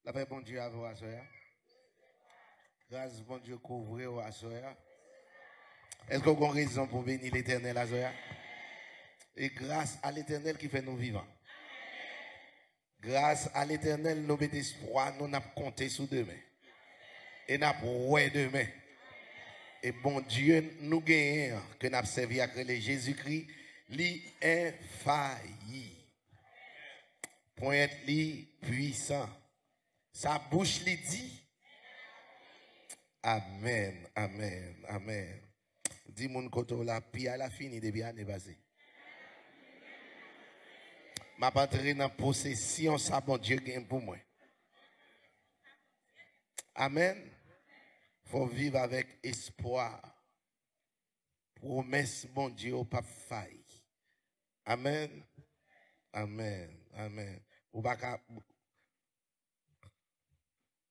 La paix, bon Dieu, à vous, à soeur. Grâce, bon Dieu, couvrir à soeur. Est-ce qu'on a une raison pour bénir l'éternel, à soeur? Et grâce à l'éternel qui fait nous vivants. Grâce à l'éternel, nous avons espoir, nous avons compté sur demain. Et nous avons ouais demain. Et bon Dieu, nous gagnons que nous avons servi à créer Jésus-Christ, l'infaillible. Point li puissant. Sa bouche li dit. Amen, amen, amen. Dis mon côté la pia la fini de bien passé. Ma patrie dans possession ça bon Dieu gagne pour moi. Amen. Faut vivre avec espoir. Promesse bon Dieu au pas faille. Amen. Amen. Amen. Ou pas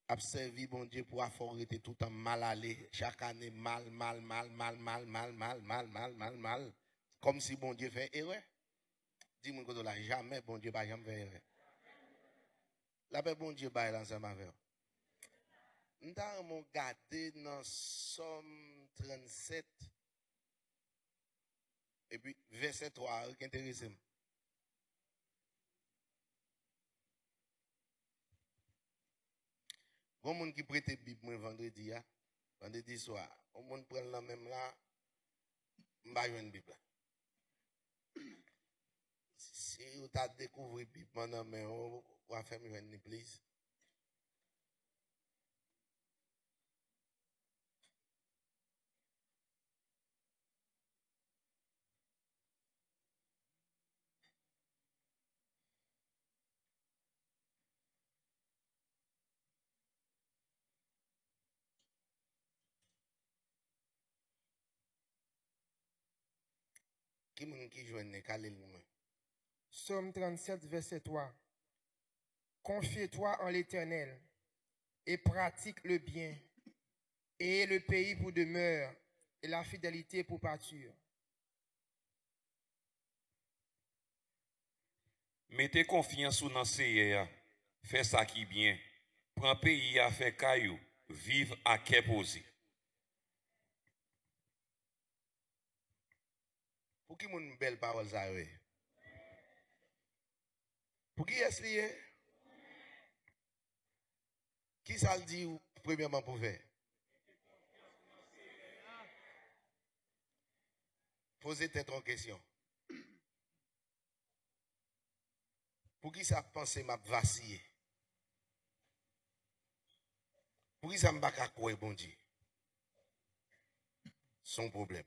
observer bon Dieu pour affronter tout en mal aller. Chaque année mal. Comme si bon Dieu fait erreur. Dis-moi que là, jamais bon Dieu va jamais faire erreur. La paix bon Dieu va ensemble avec vous. Nous avons regardé dans Somme 37 et puis verset 3 qui intéresse. Bon monde qui prête Bible vendredi soir. On monde prend la même là, m'ba une Bible. Si vous avez découvert Bible pendant mais on va faire une please. Qui joigne calé nous. Somme 37, verset 3. Confie-toi en l'Éternel et pratique le bien, et le pays pour demeure et la fidélité pour pâture. Mettez confiance dans Seigneur, fais ça qui bien. Prends pays à faire caillou, vive à quai posé. Pour qui mon belle parole ça pour qui est-ce lié? Qui ça le dit premièrement pour faire? Posez-toi en question. Pour qui ça pense m'a vacillé? Pour qui ça m'a pas quoi bon Dieu? Son problème.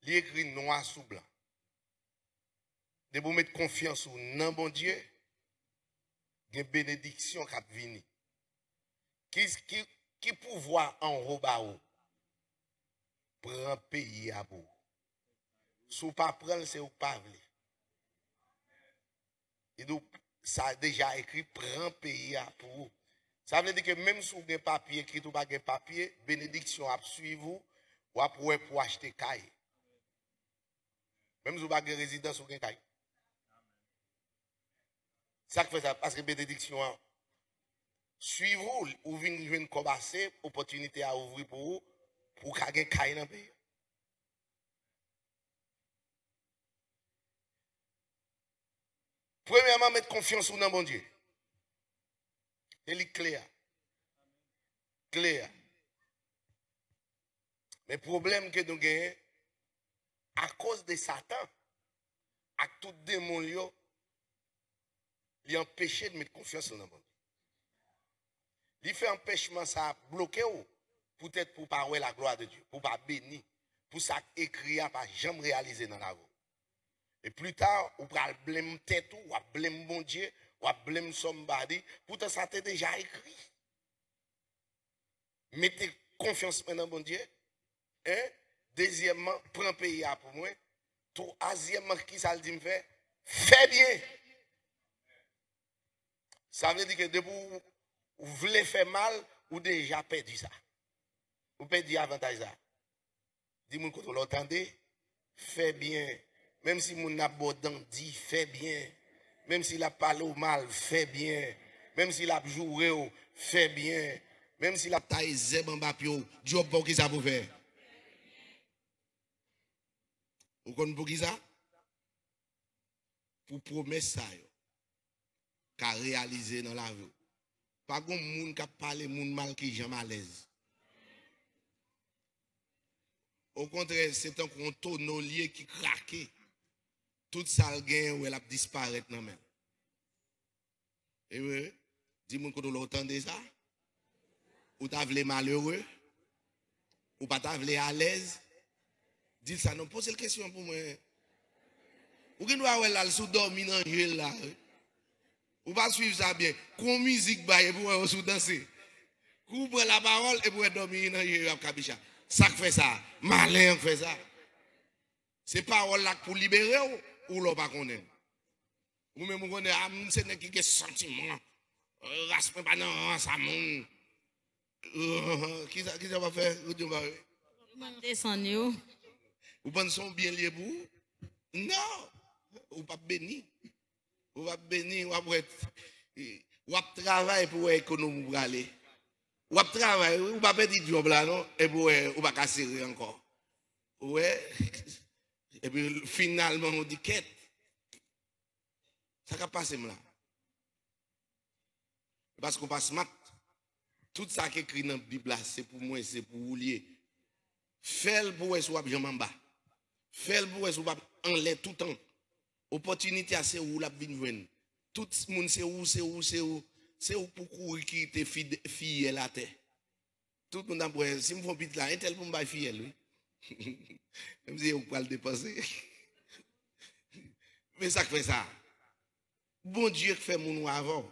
Il écrit noir sous blanc. De vous mettre confiance dans bon Dieu, il y a une bénédiction qui vient. Qui pouvoir en haut, prend pays à bout. Si vous pas prendre, c'est vous pas vle. Et donc, ça a déjà écrit, prend pays à pour. Ça veut dire que même si vous avez papier écrit ou pas de papier, bénédiction à suivre ou pour acheter caille. Même si vous avez de résidence ou caille. Ça fait ça parce que bénédiction suivre ou venir commencer opportunité à ouvrir pour vous pour gagner caille dans le pays. Premièrement, mettre confiance dans mon Dieu. C'est clair. Clair. Mais le problème que nous avons, à cause de Satan, à tout démon, il empêche de mettre confiance dans mon Dieu. Il fait empêchement, ça bloqué ou peut-être pour ne pas voir la gloire de Dieu, pour ne pas bénir, pour ça écrire, pas jamais réaliser dans la vie. Et plus tard, on va blâmer tête ou blâmer mon Dieu, ou blâmer somebody, pourtant ça t'est déjà écrit. Mettez confiance dans mon Dieu. Hein? Deuxièmement, prends pays pour moi. Troisièmement, qui ça le dit me faire? Fais bien. Ça veut dire que depuis vous voulez faire mal, ou déjà perdu ça. Vous perdez avantage ça. Dis-moi quand vous l'entendez, fais bien. Même si mon abondant dit, fais bien. Même s'il a parlé au mal, fait bien. Même s'il a joué, fait bien. Même s'il a taillé zeb en bas, Dieu pour qui ça pour faire. Vous connaissez pour qui ça? Pour promesse ça, qu'a réalisé dans la vie. Pas de monde qui parle moun mal qui jamais à l'aise. Au contraire, c'est un tonneau qui craque. Tout ça le gain ou elle a disparaître non même. Et oui, dis-moi que vous l'entendez ça? Ou t'as voulu malheureux? Ou pas t'as voulu à l'aise? Dites ça, non, posez la question pour moi. Ou qui doit avoir là, le sous-dormi dans le là? Ou pas suivre ça bien? Qu'on musique baille pour vous sous-danser. Qu'on prend la parole et pour dormir dans le cabicha. Ça fait ça. Malin fait ça. C'est parole là pour libérer ou l'on pas connaître. Ou même on connaît, c'est n'est qui sentiment. Raspé pas non, ça mon. Qui ça va faire? Descendre. Vous pensez bien lié pour? Non. Ou pas béni. Ou pas béni, ou pas travailler pour économiser pour aller. Ou pas travailler, ou pas petit job là non, et pour ou pas casser encore. Ouais. Et puis finalement on dit quête. Ça va passer là. Parce qu'on passe mat. Tout ça qui est écrit dans la Bible, c'est pour moi, c'est pour vous lier. Fais-le pour vous soit bien en bas. Fais-le pour vous soit en l'air tout le temps. Opportunité c'est où la vie. Tout le monde c'est où, c'est où, c'est où. C'est où pour courir qui te fille la terre. Tout le monde a si je fais petit là, un tel pour me fille lui. Même si on peut le dépenser. Mais ça fait ça. Bon Dieu fait mon avant.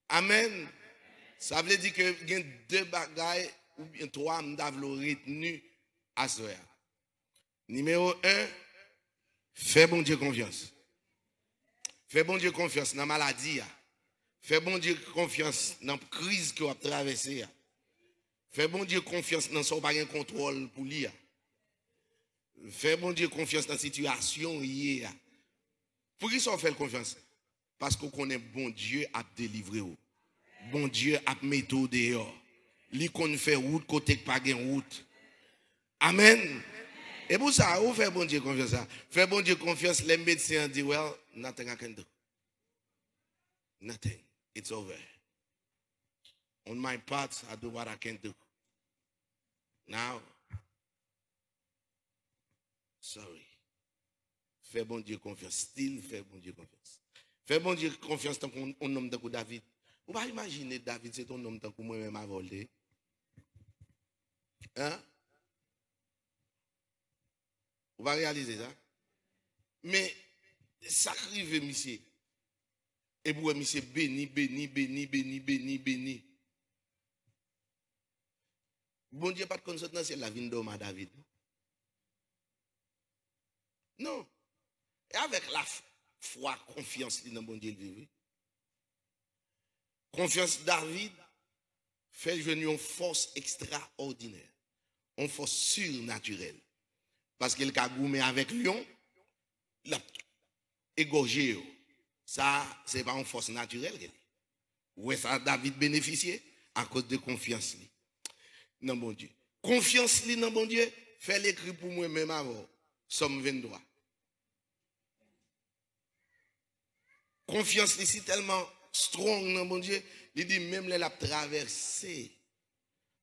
Amen. Ça veut dire que il y a deux bagailles ou bien trois m'davlo retenu à ce soir. Numéro 1, fais bon Dieu confiance. Fais bon Dieu confiance dans la maladie. Fais bon Dieu confiance dans la crise que vous avez traversée. Fais bon Dieu confiance dans son pas de contrôle pour lui. Fais bon Dieu confiance dans la situation hier. Pour qui ça fait confiance? Parce qu'on connaît bon Dieu à délivrer. Bon Dieu a mis tout dehors. Lui qu'on fait route côté pas de route. Amen. Et pour ça, où fait bon Dieu confiance? Fait bon Dieu confiance, les médecins disent, well, nothing I can do. Nothing. It's over. On my part, I do what I can do. Now, sorry. Fais bon Dieu confiance. Still, fais bon Dieu confiance. Fais bon Dieu confiance dans un homme de David. Vous pouvez imaginer David, c'est ton homme tant que moi-même à voler. Hein? Vous pouvez réaliser ça? Mais, ça arrive, monsieur. Et pour monsieur, béni, béni, béni, béni, béni, béni. Bon Dieu, pas de conscience, c'est la vie d'homme à David. Non. Et avec la foi, confiance dans bon Dieu, vivre. Confiance David fait venir une force extraordinaire, une force surnaturelle. Parce qu'il a goumé avec lion, il a égorgé. Ça, ce n'est pas une force naturelle. Oui, ça David bénéficié à cause de confiance dans bon Dieu. Confiance dans bon Dieu, fait l'écrit pour moi-même avant. Somme 23. Confiance ici tellement strong dans bon Dieu, il dit même les a traversé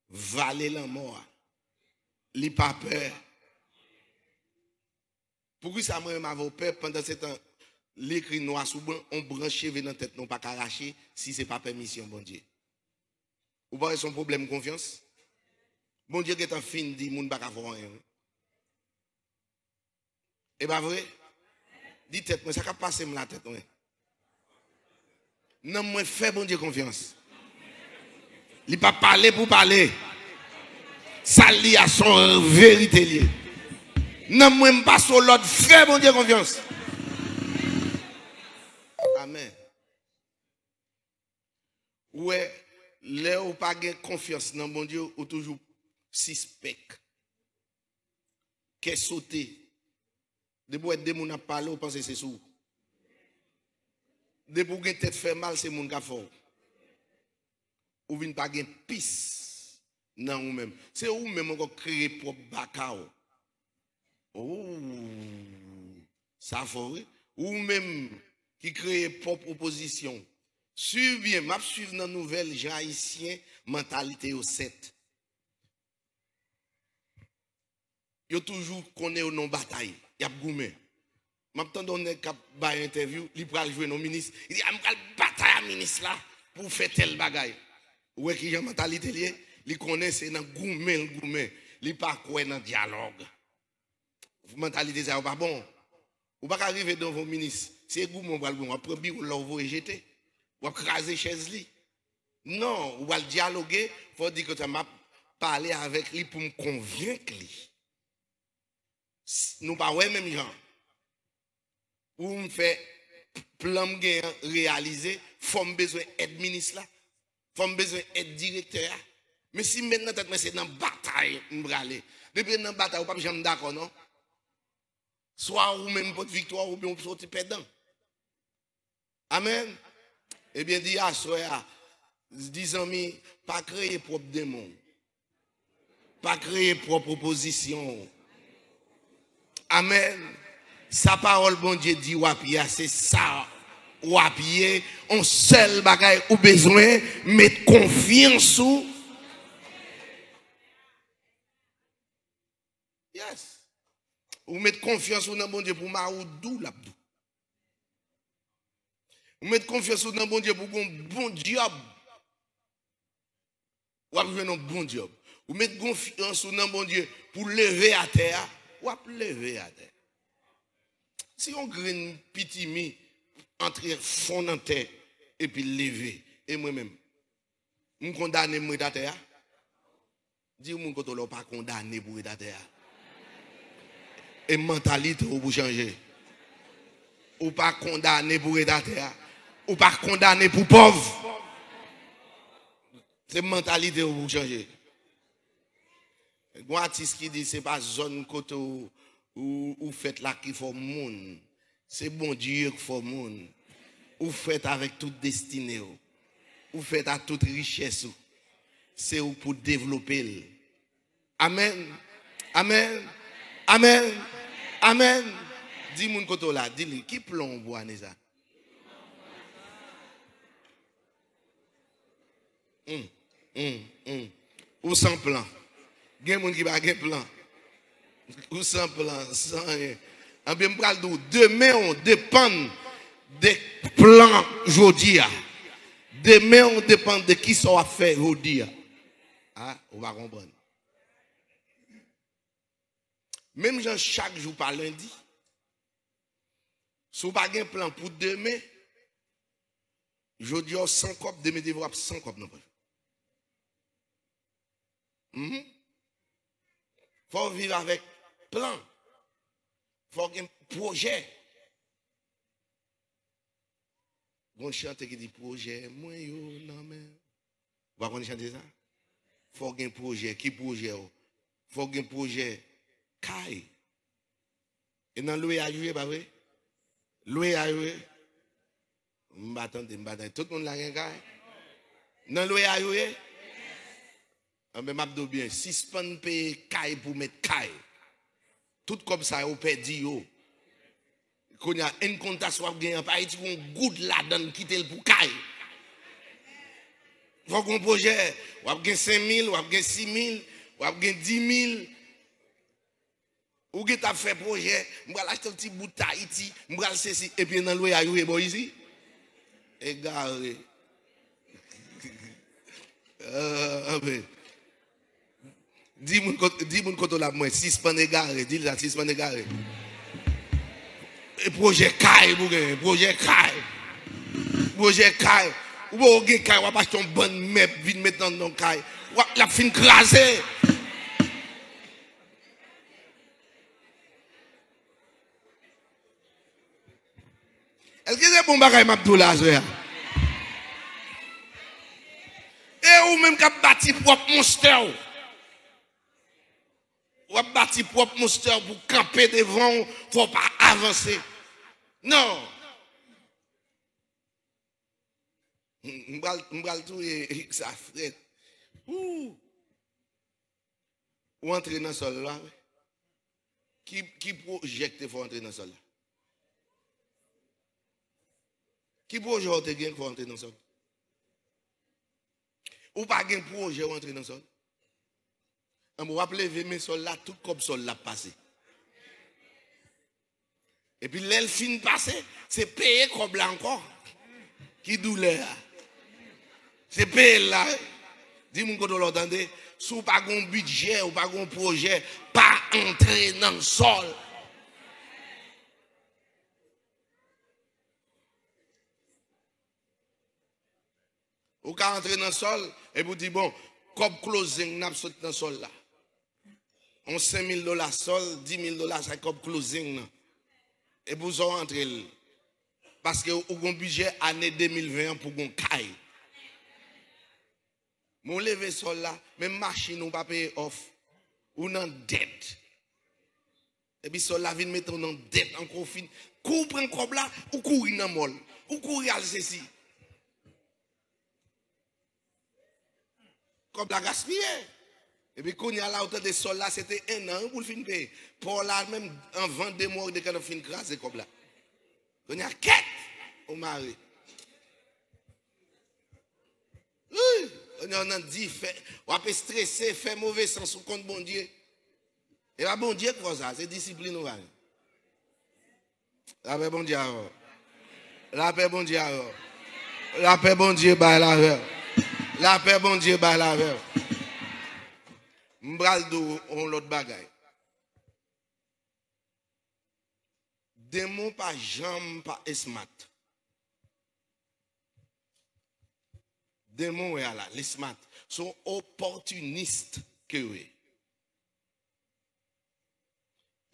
vallée la mort. Il n'a pas peur. Pourquoi ça m'a avoir peur pendant ce temps? L'écrit noir sous blanc, on branche dans la tête, non pas arracher si ce n'est pas permission, bon Dieu. Vous voyez son problème de confiance? Bon Dieu qui est en fin dit, moun pas avoir rien. Et pas vrai? Dis tête, moi ça va passer la tête. Non, moi fais bon Dieu confiance. Il pas parler pour parler. Ça lie à son vérité lié. Non, moi pas sur l'autre, fais bon Dieu confiance. Amen. Ouais, là où pas de confiance dans bon Dieu, ou toujours suspect. Qu'est-ce sauté? De boire des gens à parler, vous pensez que c'est sous. de pour que tête fait mal, c'est mon qui fort. Ou vient pas gen pisse dans ou même. C'est ou même encore créer propre bacao. Oh, ça faut. Ou même qui crée propre opposition. Suivez bien, m'a suivre dans nouvelle gens haïtien mentalité au 7. Yo toujours connaît au non bataille, y a goumé. M'attend donner cap ba interview, li pral jouer non ministre. Il dit am pral bataille ministre là pour faire tel bagaille. Ouais qui a mentalité lié, li connaît c'est dans goumé, li pas quoi dans dialogue. Mentalité ça pas bon. Ou pas arriver devant vos ministres, c'est goumé on va bon, après bi ou là vous jeter. Ou craser chaise li. Non, ou va dialoguer, faut dire que tu m'a parlé avec lui pour me convaincre lui. Nous pas ouais même gens. Ou me fait plan réaliser, faut me besoin aide ministre là, faut me besoin aide directeur. Mais si maintenant tête c'est dans bataille m'braler. Depuis dans bataille ou pas jamais d'accord non. Soit ou même pour victoire ou bien on sortir perdant. Amen. Eh bien, dis à soya, dis amis, pas créer propre démon, pas créer propre opposition. Amen. Sa parole, bon Dieu, dit wapia, c'est ça. Wapia, on seul bagaille ou besoin, mettre confiance ou. Yes. Ou mettre confiance ou dans bon Dieu pour maoudou l'abdou. Ou mettre confiance dans bon Dieu pour un bon job. Ou avoir un bon job. Ou mettre confiance dans bon Dieu pour lever à terre. Ou lever à terre. Si on graine petit mi entre fond en terre et puis lever, et moi-même, je condamne moi à terre. Dis-moi que tu n'as pas condamné pour être à terre. Et mentalité pour changer. Ou pas condamné pour être à terre. Ou pas condamné pour pauvre. C'est mentalité pour changer. Un artiste qui dit c'est pas zone côté où faites là qui faut monde. C'est bon Dieu qui faut monde. Ou faites avec toute destinée. Ou faites à toute richesse. C'est pour développer. Amen. Amen. Amen. Amen. Dis mon côté là, dis-lui qui plomb bois ça. Ou sans plan. Il y a des gens qui n'ont pas plan. Ou sans plan, sans rien. Demain, on dépend des plans aujourd'hui. Demain, on dépend de qui ça va faire aujourd'hui. Ah, on va comprendre. Même genre chaque jour par lundi, si vous n'avez pas un plan pour demain, je dis 100 copes, demain, vous avez 100 copes. Il faut vivre avec plan. Il faut avoir un projet. Bon chanteur qui dit projet, moi yo non mais. Vous allez chanter ça? Il faut avoir un projet. Qui projet? Il faut avoir un projet. Kai. Et dans l'oué à jouer, pas vrai? L'oué à jouer. M'attendez. Tout le monde l'a rien kai. Dans l'oué à jouer. Mais m'abdo bien, si span paye kai pour mettre kai. Tout comme ça, on perdu yo. Quand il y a un compte soit gagné par Haïti, on goûte là-dedans, quitter le pour kai. Faut qu'on projet, ou a gagné 5 000, ou a gagné 6 000, ou a gagné 10 000. Ou qui t'a fait projet, je vais acheter un petit bout de Haïti, je vais ceci, et puis dans l'oué à jouer, bon ici. Égaré. Dis-moi quand on a moins 6 pan égaré, dis là 6 pan égaré. Et projet Kai, projet Kai. Projet Kai. Ou bon Kai, on va pas acheter une bonne map, vite mettre dans ton Kai. Ou la fin crasée. Est-ce que c'est bon bagay Mabdoula ça? Et ou même qui a bâti propre monster. Ou a bâti propre monster pour camper devant, faut pas avancer. Non. M'bral tout et ça frère. Ou entrer dans le sol là. Qui projette faut entrer dans le sol là? Qui projette faut entrer dans le sol? Ou pas un projet pour entrer dans le sol? On va lever mes sols là, tout comme sol là passé. Et puis l'aile fin passé, c'est payer comme là encore. Qui douleur? C'est payer là. Dis-moi quand on l'entendez, si vous n'avez pas un budget ou pas un projet, pas entrer dans le sol. Vous pouvez entrer dans le sol et vous dites, bon, comme closing, nous avons dans le sol là. On $5,000 sol, $10,000, c'est comme closing. Et vous entrez. Parce que vous avez un budget année 2020 pour un caille. Mon lever sol là, même machine ou pas payer off. Ou dans dette. Et puis sol là vient mettre dans dette encore fin. Kou prend comme là ou courir dans mol. Ou courir à ceci. Comme la gaspiller. Et puis quand il y a la hauteur des sols là, c'était 1 an pour le fin payer. Pour là même en 22 mois de quand on fin craser comme là. Quand il y a quête au mari. Oui. On a dit, on peut stresser, faire mauvais sens au compte bon Dieu. Et là, bon Dieu, quoi ça? C'est discipline ou pas? La paix, bon Dieu. La paix, bon Dieu. La paix, bon Dieu, bah la paix. La paix, bon Dieu, bah la paix. M'braldo, on l'autre bagaille. Démon pas jambe, pas esmat. Démon est là, les smart sont opportunistes que oui.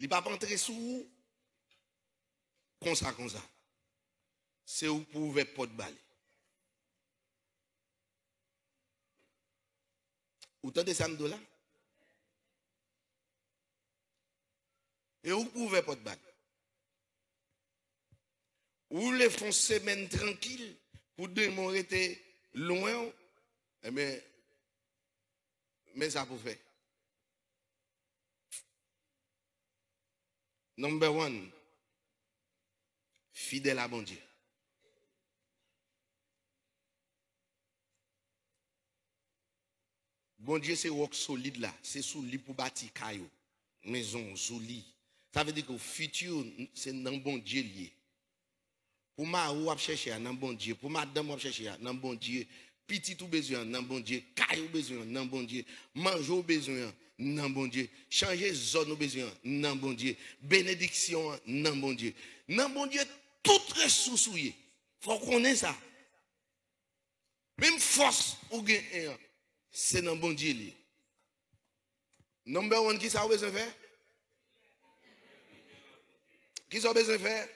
Il ne pas entrer sous vous comme ça. C'est où vous pouvez pas de balle. Vous entendez ça là? Et où vous pouvez pas de balle. Ou les font semaine tranquille pour démon rester loin, mais ça pour faire. Number 1, fidèle à bon Dieu. Bon Dieu, c'est rock solide là. C'est sous lit pour bâtir caillou. Maison, sous lit. Ça veut dire que le futur, c'est dans bon Dieu lié. Pour ma ou chercher dans bon Dieu, pour madame ou chercher dans bon Dieu, petit ou besoin dans bon Dieu, caillou besoin dans bon Dieu, manger au besoin dans bon Dieu, changer zone au besoin dans bon Dieu, bénédiction dans bon Dieu. Dans bon Dieu, toute ressource ouye. Faut qu'on ait ça. Même force ou gain, c'est dans bon Dieu lié. Number 1, qui ça a besoin de faire? Qui ça a besoin de faire?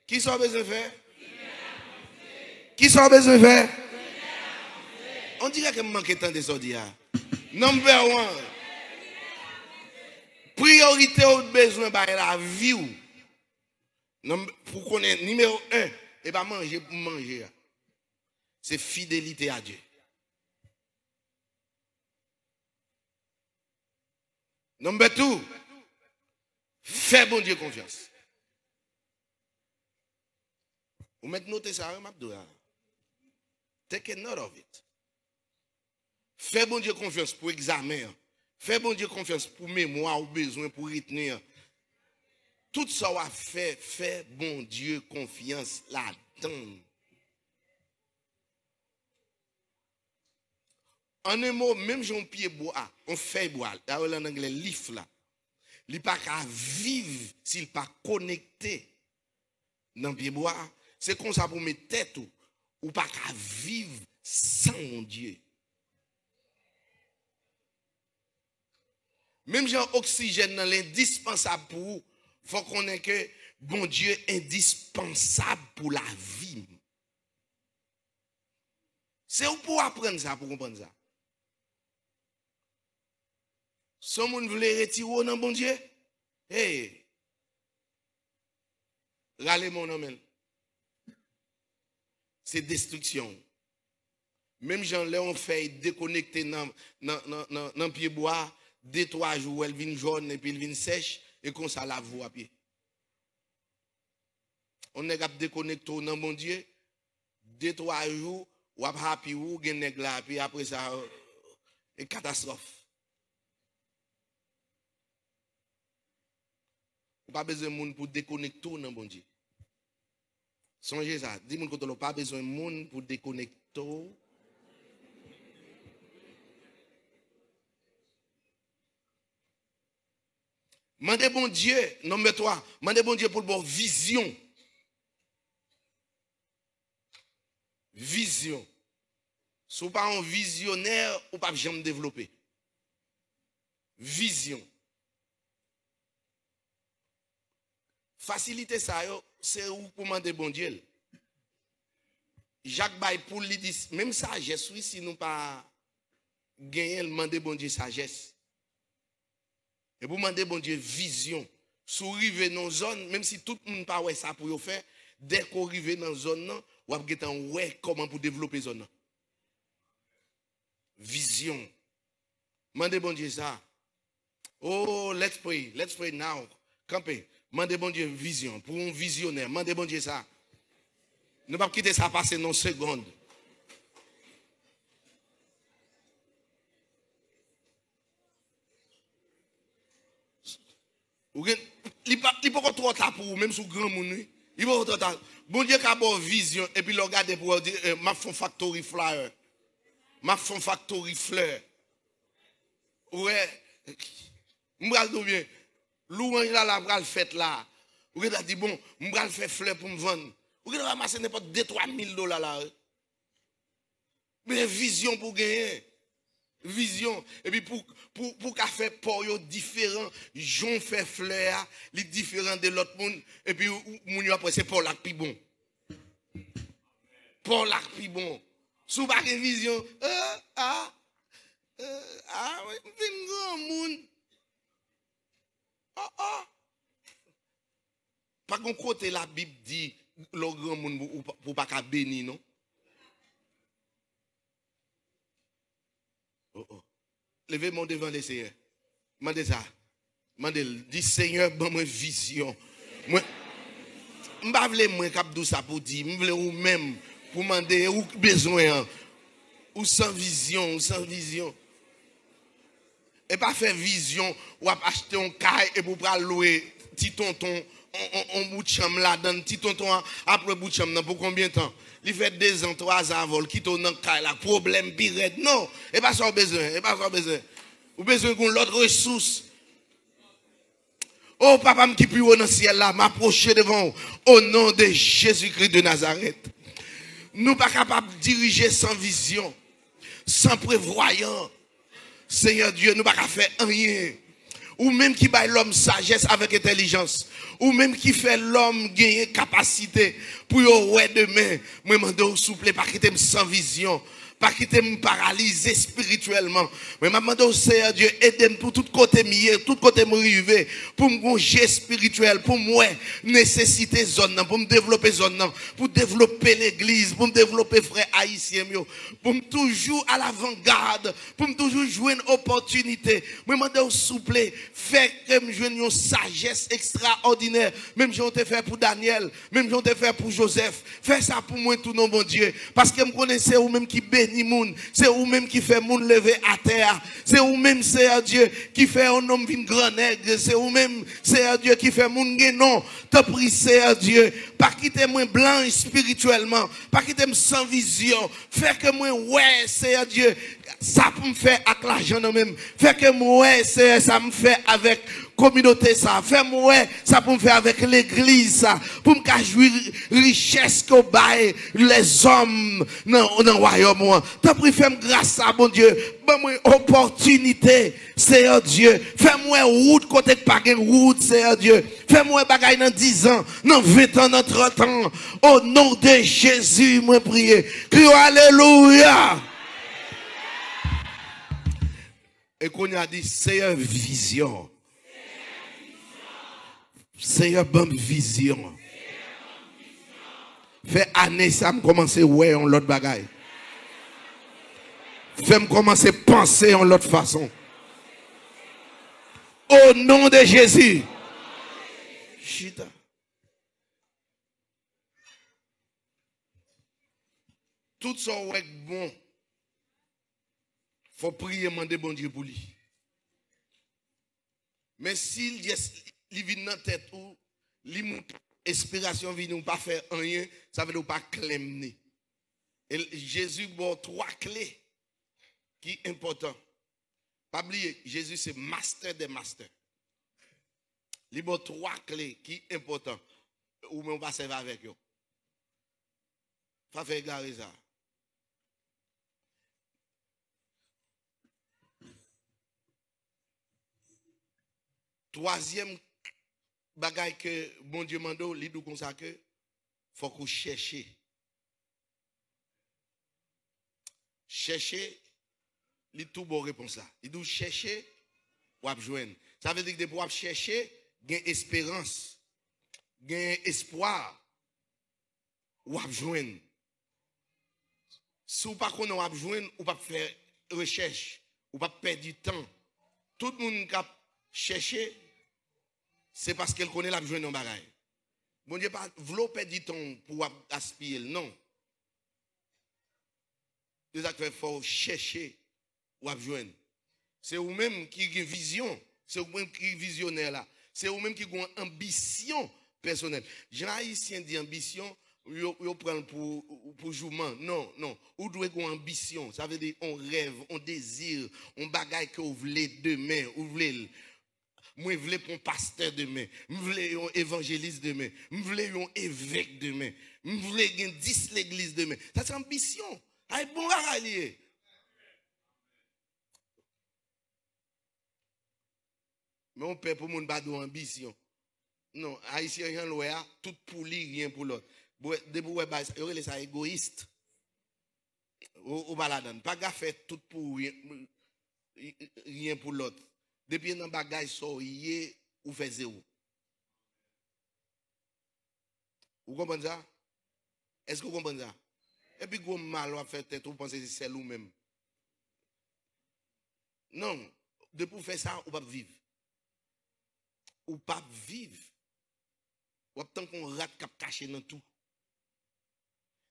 Qui ça a besoin de faire? Qui ça a besoin de faire? On dirait que manque tant de ça. Number 1. Priorité au besoin par la vie. Pour qu'on ait numéro 1, et pas manger pour manger. C'est fidélité à Dieu. Number 2, fais bon Dieu confiance. Vous mettez noter ça, take a note of it. Fais bon Dieu confiance pour examen. Fais bon Dieu confiance pour mémoire ou besoin pour retenir. Tout ça va faire, fais bon Dieu confiance là-dedans. En un mot, même si on pied bois, on fait bois, là en anglais, leaf là. Il n'est pas qu'à vivre s'il n'est pas connecté dans le pied bois. C'est comme ça pour mettre tête ou pas qu'à vivre sans Dieu. Même si oxygène dans l'indispensable pour vous, il faut qu'on ait que bon Dieu indispensable pour la vie. C'est où pour apprendre ça, pour comprendre ça. Si on veut retirer dans bon Dieu, hey, râlez mon nom. c'est destruction. Même Jean-Léon fait déconnecter dans pied bois, 2-3 jours, elle vient jaune et puis elle vient sèche, et comme ça la voie à pied. On est capable de déconnecter dans mon Dieu, 2-3 jours, ou à happy ou gen nèg là, puis après ça, une catastrophe. Pas besoin de monde pour déconnecter dans mon Dieu. Songez ça, dis-moi que tu n'as pas besoin de monde pour déconnecter. Mandez bon Dieu, nombre 3, mandez bon Dieu pour le vision. Vision. Si vous n'êtes pas un visionnaire, vous ne pouvez jamais développer. Vision. Faciliter ça, c'est où pour demander bon Dieu. Jacques Bay pour lui dire, même sagesse, oui, si nous pas gagner, demander bon Dieu sagesse. Et pour demander bon Dieu vision. Si vous arrivez dans une zone, même si tout le monde pas ouais ça pour vous faire, dès qu'on arrive dans une zone, vous avez ouais comment pour développer la zone. Vision. Demandez bon Dieu ça. Oh, let's pray now. Campez. Demandez bon Dieu vision. Pour un visionnaire, demandez bon Dieu ça. Ne pas quitter ça passer dans une seconde. Il pas trop tard pour même sous grand monde. Il va trop tard. Bon Dieu a une vision et puis le regarder pour dire m'a font factory flyer. M'a font factory fleur. Ouais. M'bral do bien. Louange là la bral fête là. Ou a dit bon, m'bral faire fleur pour me vendre. Ou a ramasser n'importe 2-3 000 $ là. Mais vision pour gagner. Vision. Et puis pour qu'a fait pour yo différent, j'on fait fleur, les différents de l'autre monde et puis moun yo après c'est pour la plus bon. Pour la plus bon. Sous pas de vision, oui, vin grand monde. Pas qu'on côté la Bible dit le grand monde pour pas qu'à bénir non. Levez-moi devant les Seigneur. Mandez ça. Mandez, dis Seigneur, bon moi vision. Moi, m'pa vle moi k'ap dou ça pour dire, m'vle ou même pour demander ou besoin ou sans vision, ou sans vision. Et pas faire vision ou acheter un caille et pour louer petit tonton on bout de chambre là dans petit tonton après bout de chambre pour combien de temps? Il fait 2 ans, 3 ans vol qui tourne dans caille là problème pire non, et pas ça besoin, et pas ça besoin. Ou besoin qu'on l'autre ressource. Oh papa qui puis dans le ciel là m'approcher devant vous, au nom de Jésus-Christ de Nazareth. Nous pas capables de diriger sans vision, sans prévoyant. Seigneur Dieu, nous ne pouvons pas faire rien. Ou même qui baille l'homme sagesse avec intelligence. Ou même qui fait l'homme gagner capacité pour ouais demain. Moi, je demande souple, pas quitter sans vision. Pas quitter me paralyser spirituellement. Mais je demande Seigneur Dieu, aide-moi pour tout côté mieux, tout côté me river, pour me goncher spirituel, pour moi, nécessiter zone, pour me développer zone, pour développer l'église, pour me développer frère haïtien, pour me toujours à l'avant-garde, pour me toujours jouer une opportunité. Je demande souple, fait que me jouer une sagesse extraordinaire. Même j'en te fait pour Daniel, même j'en te fait pour Joseph. Fais ça pour moi tout non bon Dieu. Parce que me connaissez ou même qui bénit. C'est vous même qui fait moun lever à terre. C'est vous même, c'est Dieu qui fait un homme vin grand nègre. C'est vous même, c'est Dieu qui fait moun non. Te prie, c'est Dieu. Pas quitter moi blanc spirituellement. Pas quitter moi sans vision. Faire que moi, ouais, c'est Dieu. Ça peut me faire avec l'argent même. Faire que moi, ouais, ça me fait avec communauté ça. Faire moi, ça peut me faire avec l'église ça. Pour me jouir richesse que bail les hommes dans le royaume. T'as pris faire grâce à bon Dieu. Bonne opportunité, Seigneur Dieu. Fais-moi route côté de pas route, Seigneur Dieu. Fais-moi bagaille dans 10 ans, dans 20 ans, dans 30 ans. Au nom de Jésus, moi prier. Crie alléluia. Et qu'on a dit, Seigneur, vision. Seigneur, bonne vision. Fait année ça me commencer ouais en l'autre bagaille. Fait me commencer penser en l'autre façon. Au nom de Jésus. Chita. Tout ça ouais bon. Faut prier demander bon Dieu pour lui. Mais s'il vient dans la tête ou l'inspiration vient ou pas faire rien, ça veut dire pas clemner. Et Jésus a 3 clés qui sont importantes. Pas oublier, Jésus c'est master des masters. Il a 3 clés qui sont importantes. Ou même on va servir avec eux. Ça fait égarer ça. Troisième bagaille que bon Dieu m'a dit, il dit comme ça que faut qu'on cherche. Chercher, il tout bon réponse là. Il dit chercher ou joindre. Ça veut dire que pour chercher, il y a espérance, il y a espoir ou joindre. Si vous ne pouvez pas joindre, ou pas faire recherche, ou pas perdre du temps. Tout le monde qui chercher, c'est parce qu'elle connaît la joindre dans bagaille. Bon Dieu pas vouloir perdre du temps pour aspirer, non. C'est ça qu'il faut chercher ou joindre. C'est vous-même qui avez une vision, c'est vous-même qui êtes visionnaire là. C'est vous-même qui avez une ambition personnelle. Les Haïtiens disent ambition, ils prennent pour jouement. Non, non. Vous devez avoir une ambition. Ça veut dire on rêve, on désire, on bagaille que vous voulez demain. Vous voulez. Moi, je voulais pour un pasteur demain. Je voulais un évangéliste demain. Je voulais un évêque demain. Je voulais 10 l'église demain. Ça, c'est ambition. C'est bon à allier. Mais on peut pour mon pas d'ambition. Non, haïtien rien loya, tout pour lui, rien pour l'autre. De pour ouais, ça égoïste. Au baladan, pas gaffe tout pour rien pour l'autre. Depuis dans bagage soyez ou fait zéro. Vous comprenez ça? Est-ce que vous comprenez ça? Et puis vous mal à faire tête, vous pensez que c'est vous-même. Non, de pour faire ça, ou pas vivre. Ou pas vivre. Ou tant qu'on rate cap caché dans tout.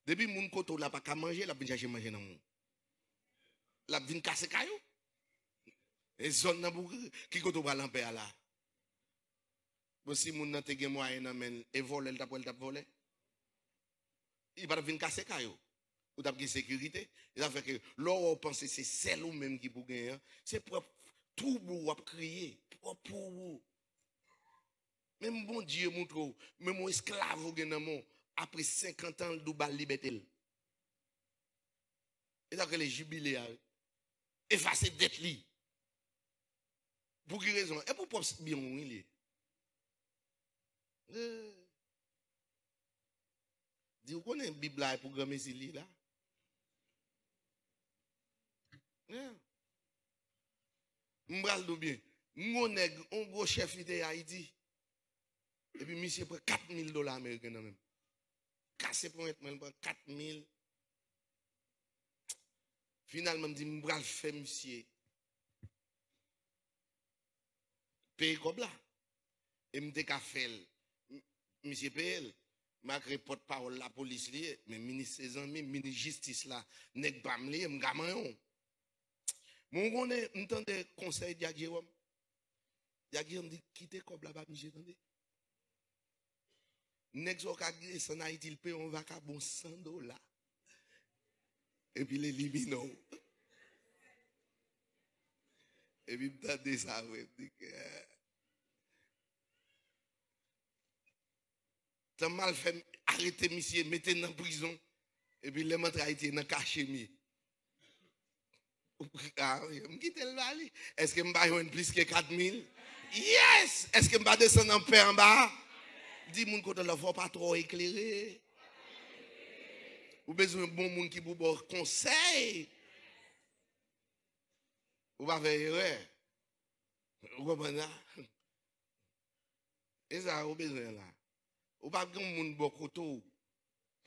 Depuis mon koto la pas qu'à manger, la bien manger dans mon. La vinn casser caillou. Et zone nan pour qui koto va lamper là. Bon si moun nan te gen moyen nan men et voler t'a voler. Il va venir casser caillou. Ou t'a gen sécurité, ça fait que l'on pense c'est celle ou même qui pour gagner, c'est pour tout pour crier, pour vous. Même bon Dieu montre, même mon esclave ou gen nan après 50 ans de bal liberté. Et ça que les jubilés effacer dette li. Pour quelle raison? Et pour bien il est. Dis vous connaissez une Bible là pour programmer ici là? M'bral do bien. On gros chef de Haïti. Et puis monsieur prend $4,000 américains même. Cassé pour mettre 4,000. Finalement dit m'bral fait monsieur. Paye comme là. Et m'te ka fait monsieur paye. Malgré porte-parole la police li, mais ministre ses amis, ministre justice là, nèg bam li, m'gaman. Mon connaît m'tande conseil dia Jérôme. Dia Jérôme dit quitter comme là bas monsieur tande. Nèg so ka gres en Haïti, il paye on va ka bon $100. Et puis les libino. Et puis m'tande ça ouais, dit que t'as mal fait arrêter monsieur, mettez dans prison et puis les montre Haïti dans cachemire. Ah, est-ce que m'ba yon plus que 4,000? Yes! Est-ce que m'ba descendre en paix en bas? Dis moun côté la faut pas trop éclairer. Ou besoin de bon monde qui vous bon conseil. Ou pas faire erreur. Vous comprenez ça? Et ça, vous besoin là. Ou pas grand monde bon koto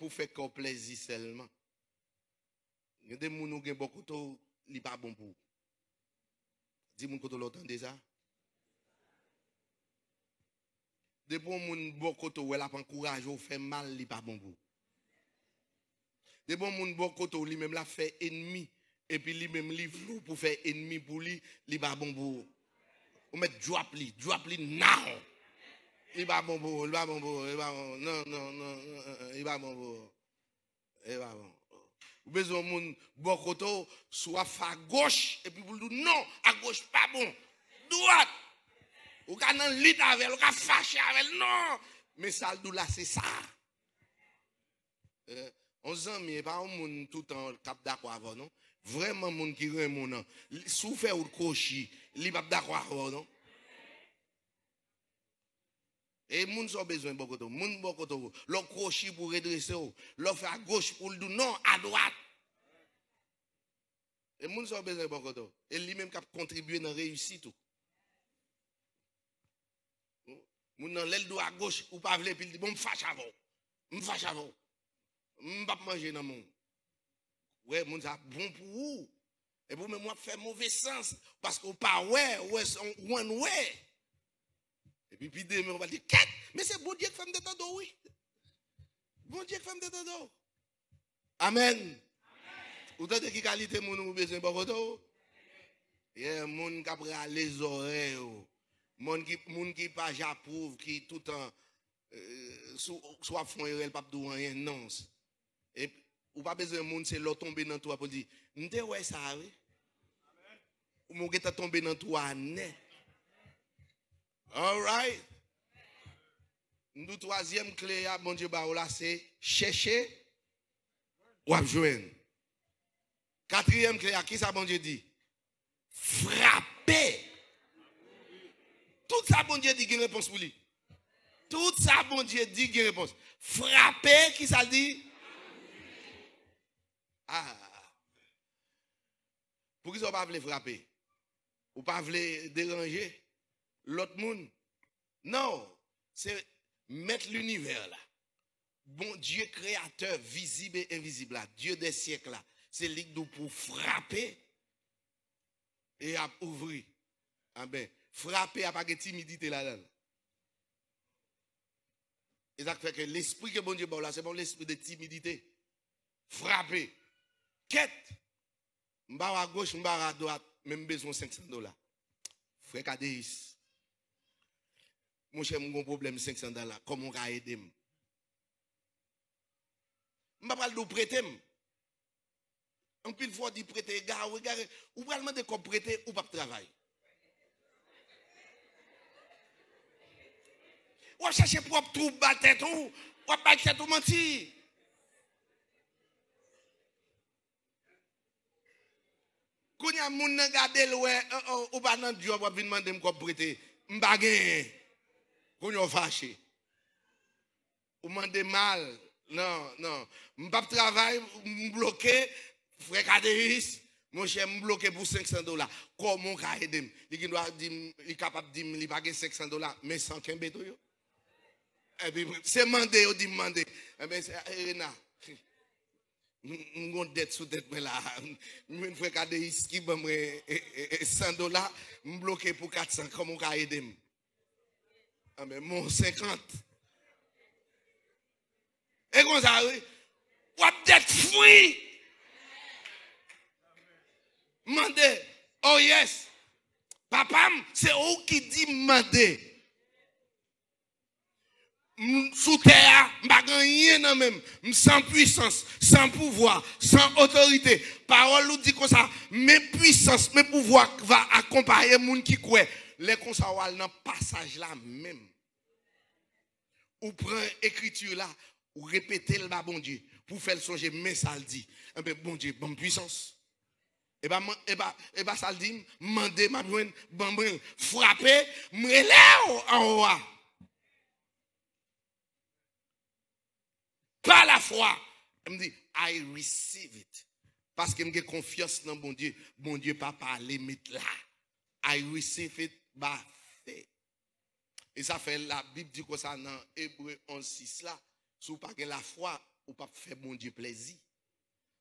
pour faire qu'on plaisir seulement. Il y a des gens qui ont beaucoup de li pas bon pour. Dis moun koto l'entendez ça? Des gens beaucoup de ou elle a pas encouragé ou fait mal li pas bon pour. Des gens beaucoup de lui même la fait ennemi et puis lui même li flou pour faire ennemi pour lui pas bon pour. On met drop li now. Il pas bon pour, il pas bon pour, il pas bon. Non, il pas bon pour. Il pas bon. Ou besoin moun bokoto soit à gauche et puis pour dire non, à gauche pas bon. Droite. Ou ka nan lit avec, ou ka fâché avec non. Mais ça dou là c'est ça. On zami pas un moun tout en cap d'accord avec non. Vraiment moun qui remon non. Sou fait ou cochi, li pas d'accord avec non. Et moun sont besoin bokoto, moun bokoto, l'on crochi pour redresser, l'on fait à gauche pour le dire non, à droite. Et moun sont besoin bokoto. Et lui-même qui a contribué dans la réussite. Moun nan l'aile à gauche ou pas vle puis il dit bon m'fâche avant. M'fâche avant. M'pas manger dans moun. Ouais, moun ça bon pour vous. Et pour moi faire mauvais sens parce qu'on pas ouais, one way. Et puis demain, on va dire, mais c'est bon Dieu qui fait me détendre, oui. Bon Dieu qui fait me détendre. Amen. Vous avez qui qualité mon nous besoin de beaucoup. Yeah, mon qui a les oreilles. Mon qui pas j'approuve, qui tout le temps soit fond et pas de rien, non. Et ou pas besoin de monde, c'est l'autre tomber dans toi pour dire, m'te ouais ça, oui. Ou mon qui est tombé dans toi, net. All right. Nous troisième clé à bon Dieu là c'est chercher ou joindre. Quatrième clé à qui ça bon Dieu dit? Frapper. Tout ça bon Dieu dit qu'il réponse pour lui. Tout ça bon Dieu dit qu'il réponse. Frapper qui ça dit? Ah. Pour qui ça pas veut frapper? Ou pas veut déranger? L'autre monde, non, c'est mettre l'univers là. Bon Dieu créateur, visible et invisible là, Dieu des siècles là, c'est lui pour frapper et à ouvrir. Ah ben, frapper à pas de timidité là-dedans. Et ça fait que l'esprit que bon Dieu bon là, c'est bon l'esprit de timidité. Frapper. Quête. M'ba à gauche, m'ba à droite, même besoin $500. Frère Kadéis. Mon cher, mon problème $500. Comment on va aider? Je ne vais pas le prêter. En pile fois, dit prêter, gars, regardez, ou pas demander comme prêter ou pas travailler. Ou chercher propre trouble, battre tout, ou pas battre tout mentir. Quand il y a des gens qui regardent, ou pas dans Dieu, ou pas demander comme prêter, je ne vais pas gagner. Quand on fâché, ou mandé mal, non, m'pas travail, m'bloqué, frère Kadéis, mon cher m'bloqué pour $500. Comment on va aider? Il doit dire, il est capable de dire, il pas $500, mais sans qu'un béto yo. Et puis c'est mandé, on dit mandé. Eh bien c'est Irena. M'gon dette sous tête là. Mon frère Kadéis qui va me $100, m'bloqué pour 400. Comment on va aider? Ah mais mon 50. Et comme ça, oui. Ou d'être fouille. Mandé. Oh yes. Papa, c'est où qui dit mandé. Sous terre, pas rien non même, sans puissance, sans pouvoir, sans autorité. Parole nous dit comme ça, mes puissances, mes pouvoirs va accompagner moun qui croit. Les consawal dans passage là même. Ou prend écriture là, ou répéter le bon Dieu pour faire le songer, mais ça le dit. Eh bien, bon Dieu, bonne puissance. Et bien, ça le dit, mandez ma bonne, frapper, me relève en haut. Par la foi, elle me dit, I receive it. Parce que j'ai confiance dans bon Dieu pas parler, mettre là. I receive it by faith. Et ça fait la Bible dit que ça dans Hébreu 11:6 là, si vous pas la foi, pas faire bon Dieu plaisir.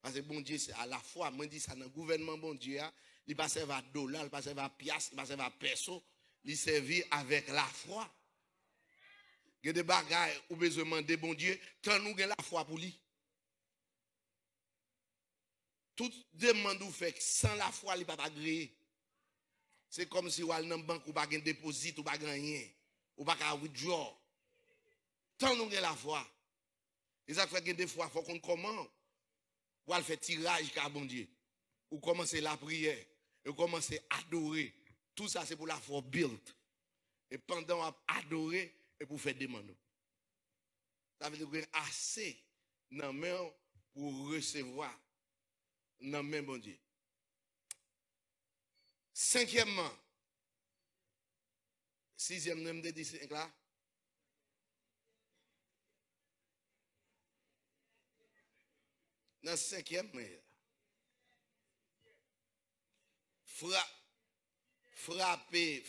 Parce que bon Dieu, c'est à la fois, moi dis ça dans le gouvernement bon Dieu, il pas servir à dollar, il pas servir à pièce, il pas servir à perso, il servir avec la foi. Il y a des bagailles où besoin demander bon Dieu, quand nous avons la foi pour lui. Toute demande ou fait sans la foi, il ne peut pas agréer. C'est comme si vous allez dans une banque ou pas de dépôt, ou pas rien, ou pas de withdraw. Tant nous avons la foi. Et ça fait que des fois, il faut qu'on commence. Ou aller faire tirage car bon Dieu. Ou commencer la prière. Et commencer à adorer. Tout ça, c'est pour la foi build. Et pendant à adorer, et pour faire des demandes. Ça veut dire qu'il y a assez dans main pour recevoir dans main bon Dieu. Cinquièmement, sixième, nous me dit là. Dans cinquième, frapper,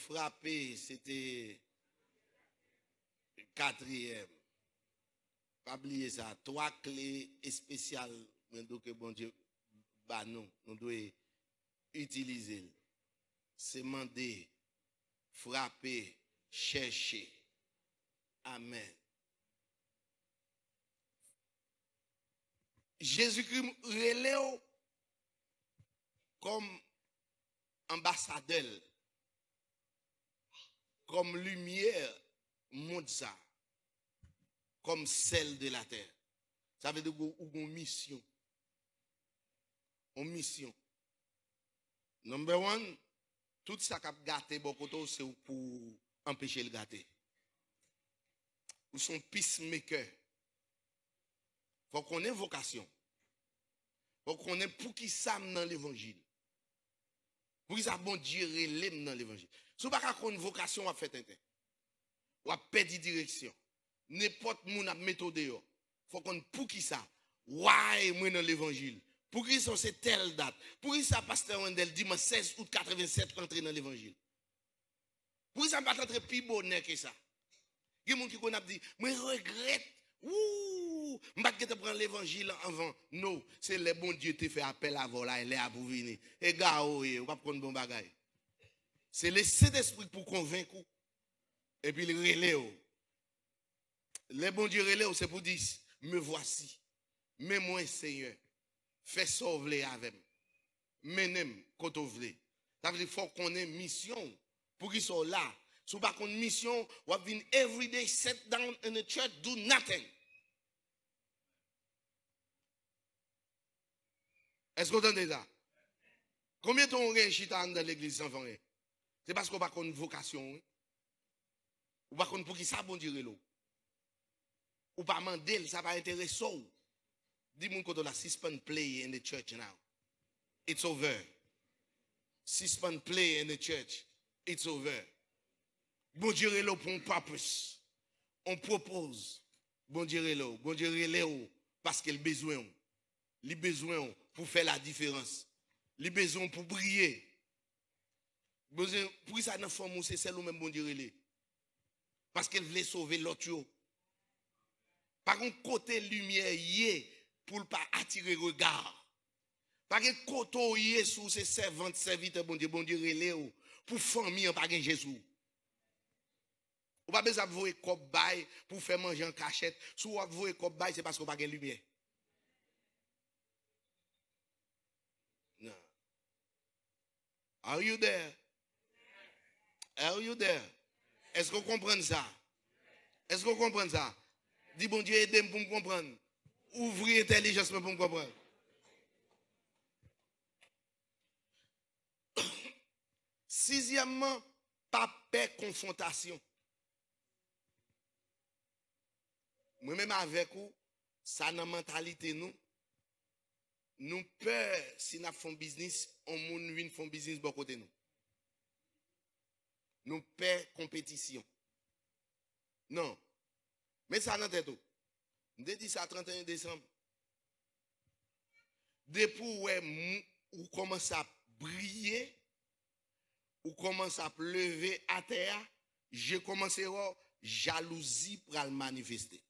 c'était quatrième. Pas oublier ça. 3 clés spéciales que bon Dieu, bah nous devons utiliser. C'est demander, frapper, chercher. Amen. Jésus-Christ relève comme ambassadeur, comme lumière, monde ça, comme celle de la terre. Ça veut dire qu'on a une mission. Une mission. Number one, tout ça qui a gâté beaucoup, c'est pour empêcher le gâter. Ou son peacemaker. Il faut qu'on ait vocation. Il faut qu'on ait pour qui ça dans l'évangile. Pour qui ça bon Dieu relève dans l'évangile. Si vous n'avez pas une vocation à faire un temps, ou à perdre direction, n'importe qui a méthode, il faut qu'on pour qui ça, ouais, moi dans l'évangile. Pour qui ça c'est telle date. Pour qui ça pasteur Wendel dimanche 16 août 87 entrer dans l'évangile. Pour qui ça pas entrer plus bonheur que ça. Il y a des gens qui ont dit, moi regrette. Ouh, je ne vais pas prendre l'évangile avant. Non, c'est le bon Dieu qui fait appel à vous là, il est à vous venir. Et gars, on ne va pas prendre bon bagaille. C'est le Saint-Esprit pour convaincre. Et puis le relais. Le bon Dieu relais, c'est pour dire, me voici. Mais moi, Seigneur, fais sauver avec moi. Menem, quand vous voulez. Ça veut dire qu'il faut qu'on ait une mission pour qu'ils soient là. Si vous n'avez pas une mission, vous venir every day, sit down in the church, do nothing. Est-ce que vous entendez ça? Combien de temps on est dans l'église sans faire? C'est parce qu'on n'a pas une vocation. Ou pas pour qui ça bon Dieu l'eau. Ou pas mandel, ça va intéresser. Dis-moi quand on a suspend play in the church now. It's over. Suspend play in the church. It's over. Bon Dieu est là pour un purpose. On propose. Bon Dieu est là. Bon Dieu est là parce qu'il a besoin. Il a besoin pour faire la différence. Il a besoin pour briller. Pour ça, dans la forme, c'est celle où même bon Dieu est là. Parce qu'il voulait sauver l'autre. Par contre, côté lumière, pour ne pas attirer le regard. Par contre, côté sous ses servantes, serviteurs, bon Dieu est là pour famille, pas Jésus. Ou pas besoin de voir comme bail pour faire manger en cachette. Si vous voyez comme bail, c'est parce qu'on n'a pas de lumière. Non. Are you there? Are you there? Est-ce que vous comprenez ça? Est-ce que vous comprenez ça? Dis bon Dieu, aidez-moi pour me comprendre. Ouvrez l'intelligence pour me comprendre. Sixièmement, pas paix confrontation. Moi-même avec vous, ça dans la mentalité nous peur si nous faisons business, on moun font business de côté nous. Nous peur compétition. Non. Mais ça dans tête. Je dis ça 31 décembre. Depuis où commence à briller, ou commence à pleuver à terre, je commence à jalousie pour le manifester.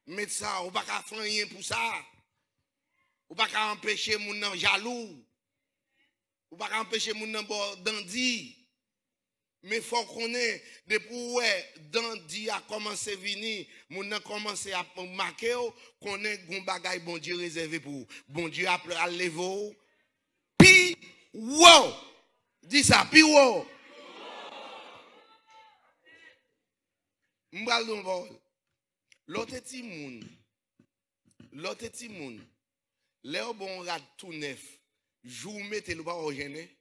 Mettre ça, ou pas qu'à faire rien pour ça. Ou pas qu'à empêcher mon nan jaloux. Ou pas qu'à empêcher mon nan dandi. Mais il faut qu'on ait, depuis ouais, dandi a commencé à venir, mon nan commencé à marquer, qu'on ait un bagay bon Dieu réservé pour vous. Bon Dieu a levé. Pi wow. Dis ça, pi wow. M'bral don vol. L'autre ti moun, le bon rad tout neuf, jou mette le pas au gêné.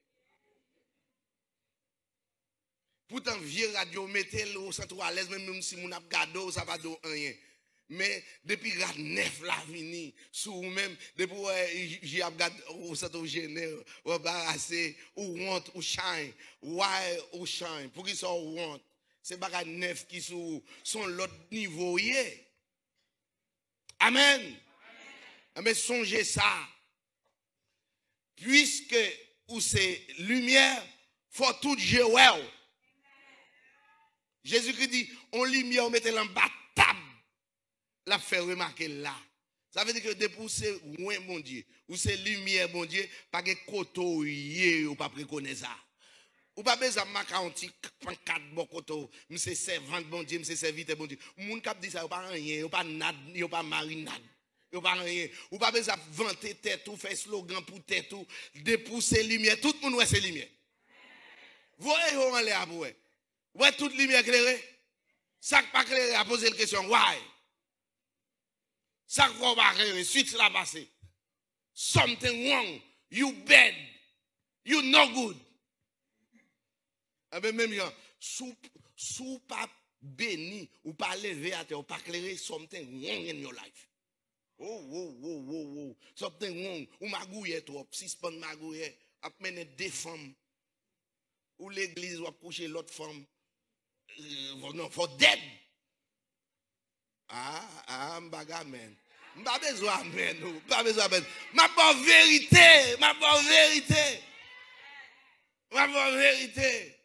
Pourtant vieux radio mette le ça trop à l'aise même si moun ap gado ça pas do rien. Mais depuis rad neuf la vini, sous même depuis j'y ap gado ou ça trop gêné, ou embarrassé, ou want ou shine, why ou shine, pour qui ça want. C'est bagay neuf qui sont l'autre niveau yé. Amen. Mais songez ça. Puisque ou c'est lumière, faut tout jouer. Jésus-Christ dit, on lumière, on mettez en bas table. La fait remarquer là. Ça veut dire que depuis c'est loin bon Dieu, ou c'est lumière bon Dieu, pas que koto yé ou pas reconnaître ça. Ou pas besoin de marquer un petit 4 bon koto, monsieur servant bon Dieu, monsieur serviteur bon Dieu. Moun k'ap dit ça, ou pas rien, ou pas nad, ou pas marinade. Ou pas rien. Ou pas besoin de vanter tête ou faire slogan pour tête ou dépousser lumière. Tout le monde ouais c'est lumière. Voyez où on est à vous. Ouais toute lumière éclairée. Ça pas éclairé à poser la question why. Ça quoi pas éclairé suite la passé. Something wrong. You bad. You no good. Ah ben même gens sous pas béni ou pas lever à terre ou pas éclairer something wrong in your life. Oh. Something wrong. Ou magouye trop. Suspend magouye. A mené deux femmes. Ou l'église ou a coucher l'autre femme. Non, for dead. M'baga men. M'ba besoin men. Pas besoin men. Ma bonne vérité.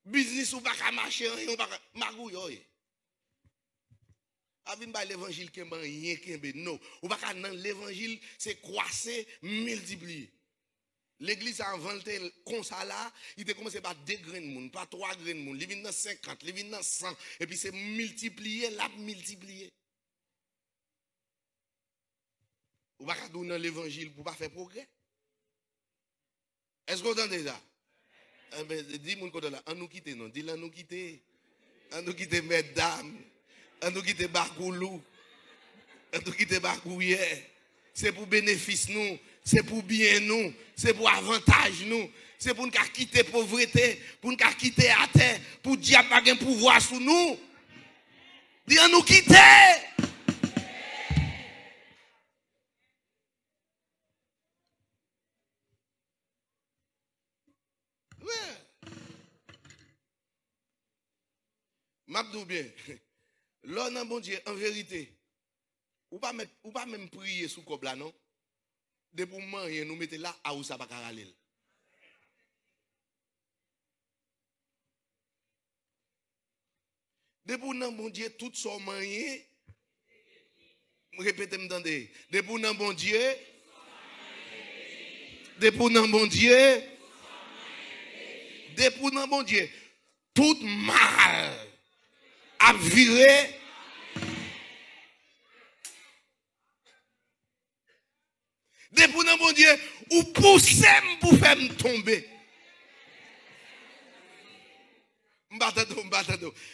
Business ou pas marcher. Ou pas magouye. Avin ba l'évangile qui ban rien qui non ou pas dans l'évangile c'est croiser multiplier l'église a inventé comme ça là il a commencé par 2 grains de monde pas 3 grains de monde il vient dans 50 il vient dans 100 et puis c'est multiplier ou pas dans l'évangile pour pas faire progrès. Est-ce que vous entendez ça? Dis mon côté là on nous quitter non dis là nous quitter mesdames. On nous quitte Bakoulou. On nous quitte Bakouye. C'est pour bénéfice nous. C'est pour bien nous. C'est pour avantage nous. C'est pour nous quitter pauvreté. Pour nous quitter à terre. Pour diable pas un pouvoir sur nous. Dis on nous quitter. Ouais. M'abdou bien. L'on a bon Dieu, en vérité, ou pas même prier sous comme là, non? De pour manger, nous mettez là, à où ça va carrer. De pour non bon Dieu, tout son manger, répétez-moi d'entendre. De pour non bon Dieu, de pour non bon Dieu, de pour non bon Dieu, tout mal à virer. Depuis non bon Dieu, ou poussez pour faire me tomber. M'batado.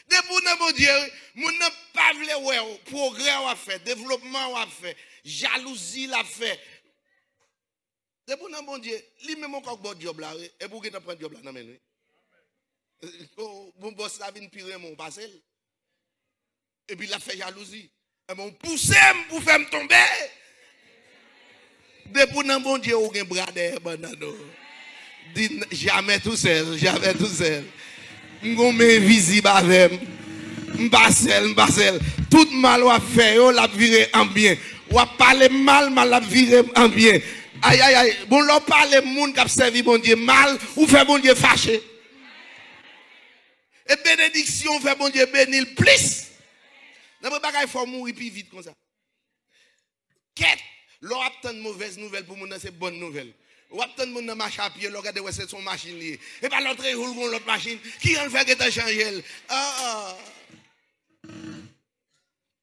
Depuis non bon Dieu, mon n'a pas voulu ouais, progrès a fait, développement a fait, jalousie l'a fait. Depuis non bon Dieu, lui même encore bon job là et pour que tu prends job là non mais. Mon boss là vient pire mon passé. Et puis il a fait jalousie. Et bon poussez pour faire me tomber. Depuis non bon Dieu, ou un bras derrière banano. Dit jamais tout seul. M'gon invisible avec m'basel. Tout mal ou a fait, ou la virer en bien. Ou a parler mal la virer en bien. Aïe. Bon l'on parle monde qui a servi bon Dieu mal ou fait bon Dieu fâché. Et bénédiction fait bon Dieu bénir plus. N'a pas faut mourir plus vite comme ça. Quête, l'on attend de mauvaises nouvelles pour nous, c'est bonne nouvelle. Ou attend de mon marche à pied, regardez ouais c'est son machine liée. Et pas l'autre roule l'autre machine qui en fait que t'as changé. Ah.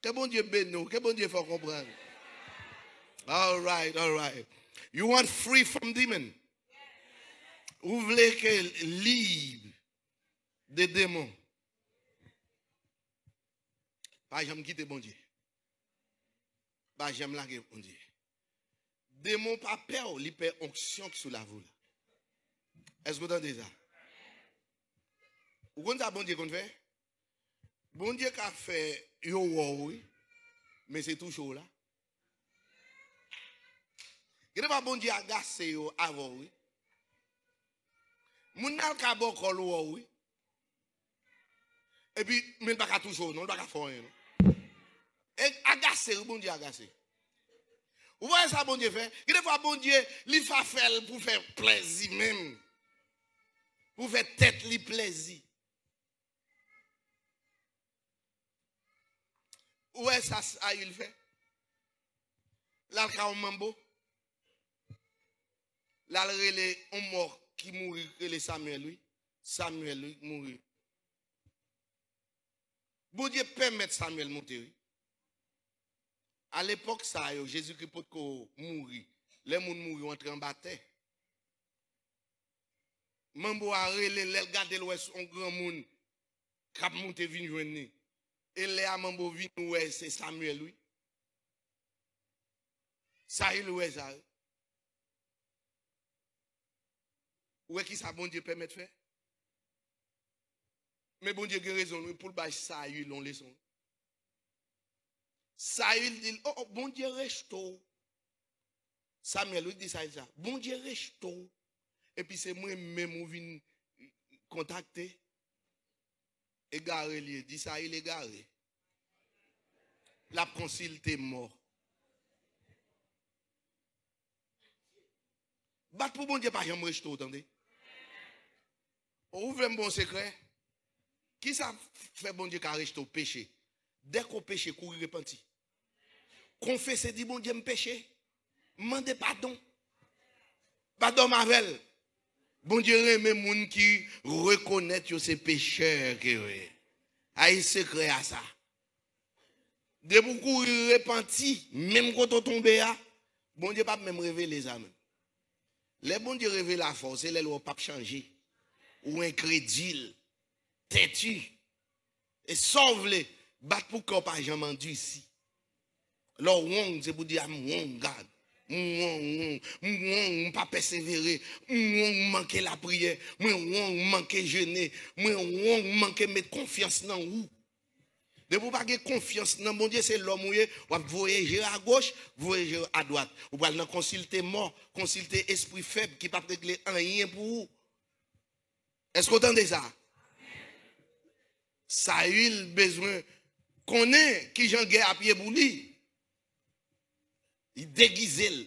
Que bon Dieu bénisse nous, que bon Dieu faut comprendre. All right, all right. You want free from demon? Vous voulez que libre des démons? Pas jamais quitter bon Dieu. Pas jamais larguer bon Dieu. Démon pas peur, il perd onction sous la voûte. Est-ce que vous entendez ça? Vous comprenez ça bon Dieu qu'on fait? Bon Dieu qui a fait yo oui, mais c'est toujours là. Il n'est pas bon Dieu agacé avant oui. Mon n'a pas bon col oui. Et puis mais pas toujours non, pas faire rien. Et agacé bon Dieu agacé. Vous voyez ça bon Dieu fait? Il n'est pas bon Dieu il fait faire pour faire plaisir même. Pour faire tête li plaisir. Où est-ce ça il fait? Là, il y a un mambo. Là, il y a un mort qui mourit, il Samuel, lui. Samuel, lui, mourit. Bon Dieu permet Samuel monter. Oui. À l'époque, ça, Jésus-Christ peut mourir. Les gens mourent entrer en bataille. Mambo a relé, il regarde l'ouest, un grand monde qui a monté vin joindre. Et là, Mambo vin ouais, c'est Samuel, oui. Ça, il ouais, ça. Où est qui ça, bon Dieu permet de faire? Mais bon Dieu a raison, pour le bâche ça, il on leçon. Ça, il dit, oh, bon Dieu reste. Samuel, lui dit ça, bon Dieu reste. Et puis c'est moi-même qui viens contacter. Égaré, il dit ça, il est égaré. La consulté mort. Bat pour bon Dieu, pas jamais rester, attendez. Ouvrez un bon secret. Qui ça fait bon Dieu qui reste au péché? Dès qu'on péché, courir repenti. Confesser, dit bon Dieu, me péché. Mandez pardon. Pardon, Mavel. Bon Dieu, même les gens qui reconnaissent que c'est pécheur. Aïe, secret à ça. De beaucoup repenti, même quand on tombe là, bon Dieu pas même révéler ça. Les bon Dieu révèle la force, et les lois pas changer. Ou incrédule, têtu. Et sauve-les, bat pour qu'on pas jamais entendu ici. Alors, c'est pour dire, God. Pas persévérer, manquer la prière, manquer jeûner, manquer mettre confiance dans vous. De vous pas avoir confiance dans mon Dieu, c'est l'homme où vous voyager à gauche, vous voyager à droite. Vous allez consulter mort, consulter esprit faible qui ne peut pas régler rien pour vous. Est-ce que vous entendez ça? Ça a eu besoin qu'on ait qui j'en guerre à pied pour lui. Il déguise.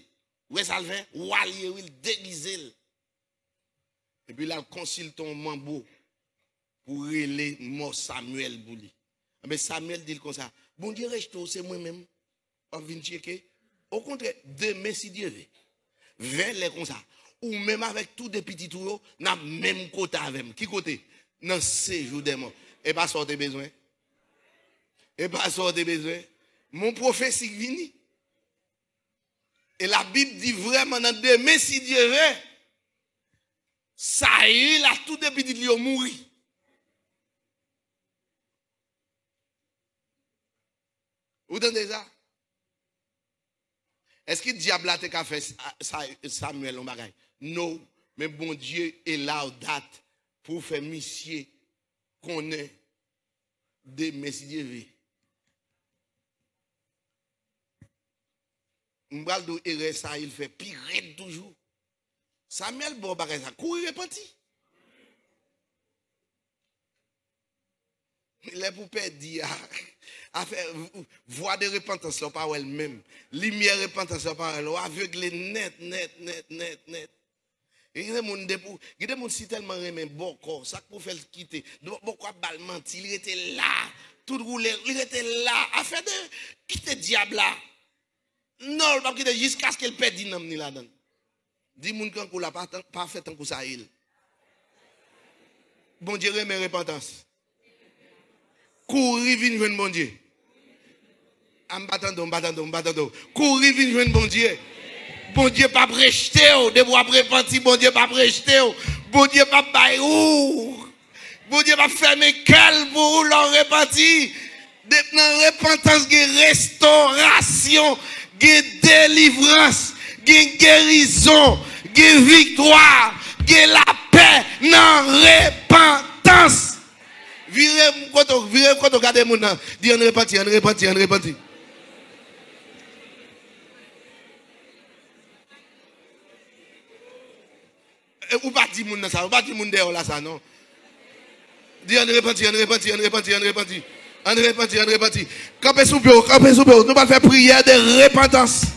Ouais, ça le fait? Il déguise. Et puis là, il consulte ton mambo pour relayer mort Samuel pour lui. Mais Samuel dit comme ça. Bon Dieu, reste, c'est moi-même. On vient checker. Au contraire, demain, si Dieu veut, vers les comme ça. Ou même avec tous des petits tours, n'a même côté avec. Qui côté? Dans ces jours des morts. Et pas sortir besoin. Et pas sortir besoin. Mon prophétie vient. Et la Bible dit vraiment dans demain, si Dieu veut, ça y est, là, tous des petits lions mourir. Vous entendez ça? Est-ce que le diable a fait Samuel en bagaille? Non, mais bon Dieu est là aux dates pour faire monsieur qu'on est des messieurs. Mbaldo et ça il fait pire toujours. Samuel bon bagaille ça courir repenti. Les poupées dit à faire voix de repentance par elle-même, lumière repentance par elle, aveugle net. Il y a des gens qui tellement aimé bon corps, ça pour faire quitter. Pourquoi bal menti, il était là, tout roulé, il était là, afin de quitter le diable là. Non, il va quitter jusqu'à ce qu'il perde ni là-dedans. Dis moun quand l'a pas fait tant que ça il. Bon Dieu remet repentance. Courir vinn joindre bon Dieu. M'battando. Courir vinn joindre bon Dieu. Bon Dieu pas rejeter, de bois repenti, bon Dieu pas rejeter, bon Dieu pas bailler ou. Bon Dieu pas fermer quel pour leur repenti. Dans repentance, restauration, délivrance, guérison, victoire, la paix dans repentance. Virez quand on regarde mon nom, dis on repenti. Ou pas dire moun ça, ou pas dire moun derrière là ça non. Dis on repenti. Campez sous pied, nous pas faire prière de repentance.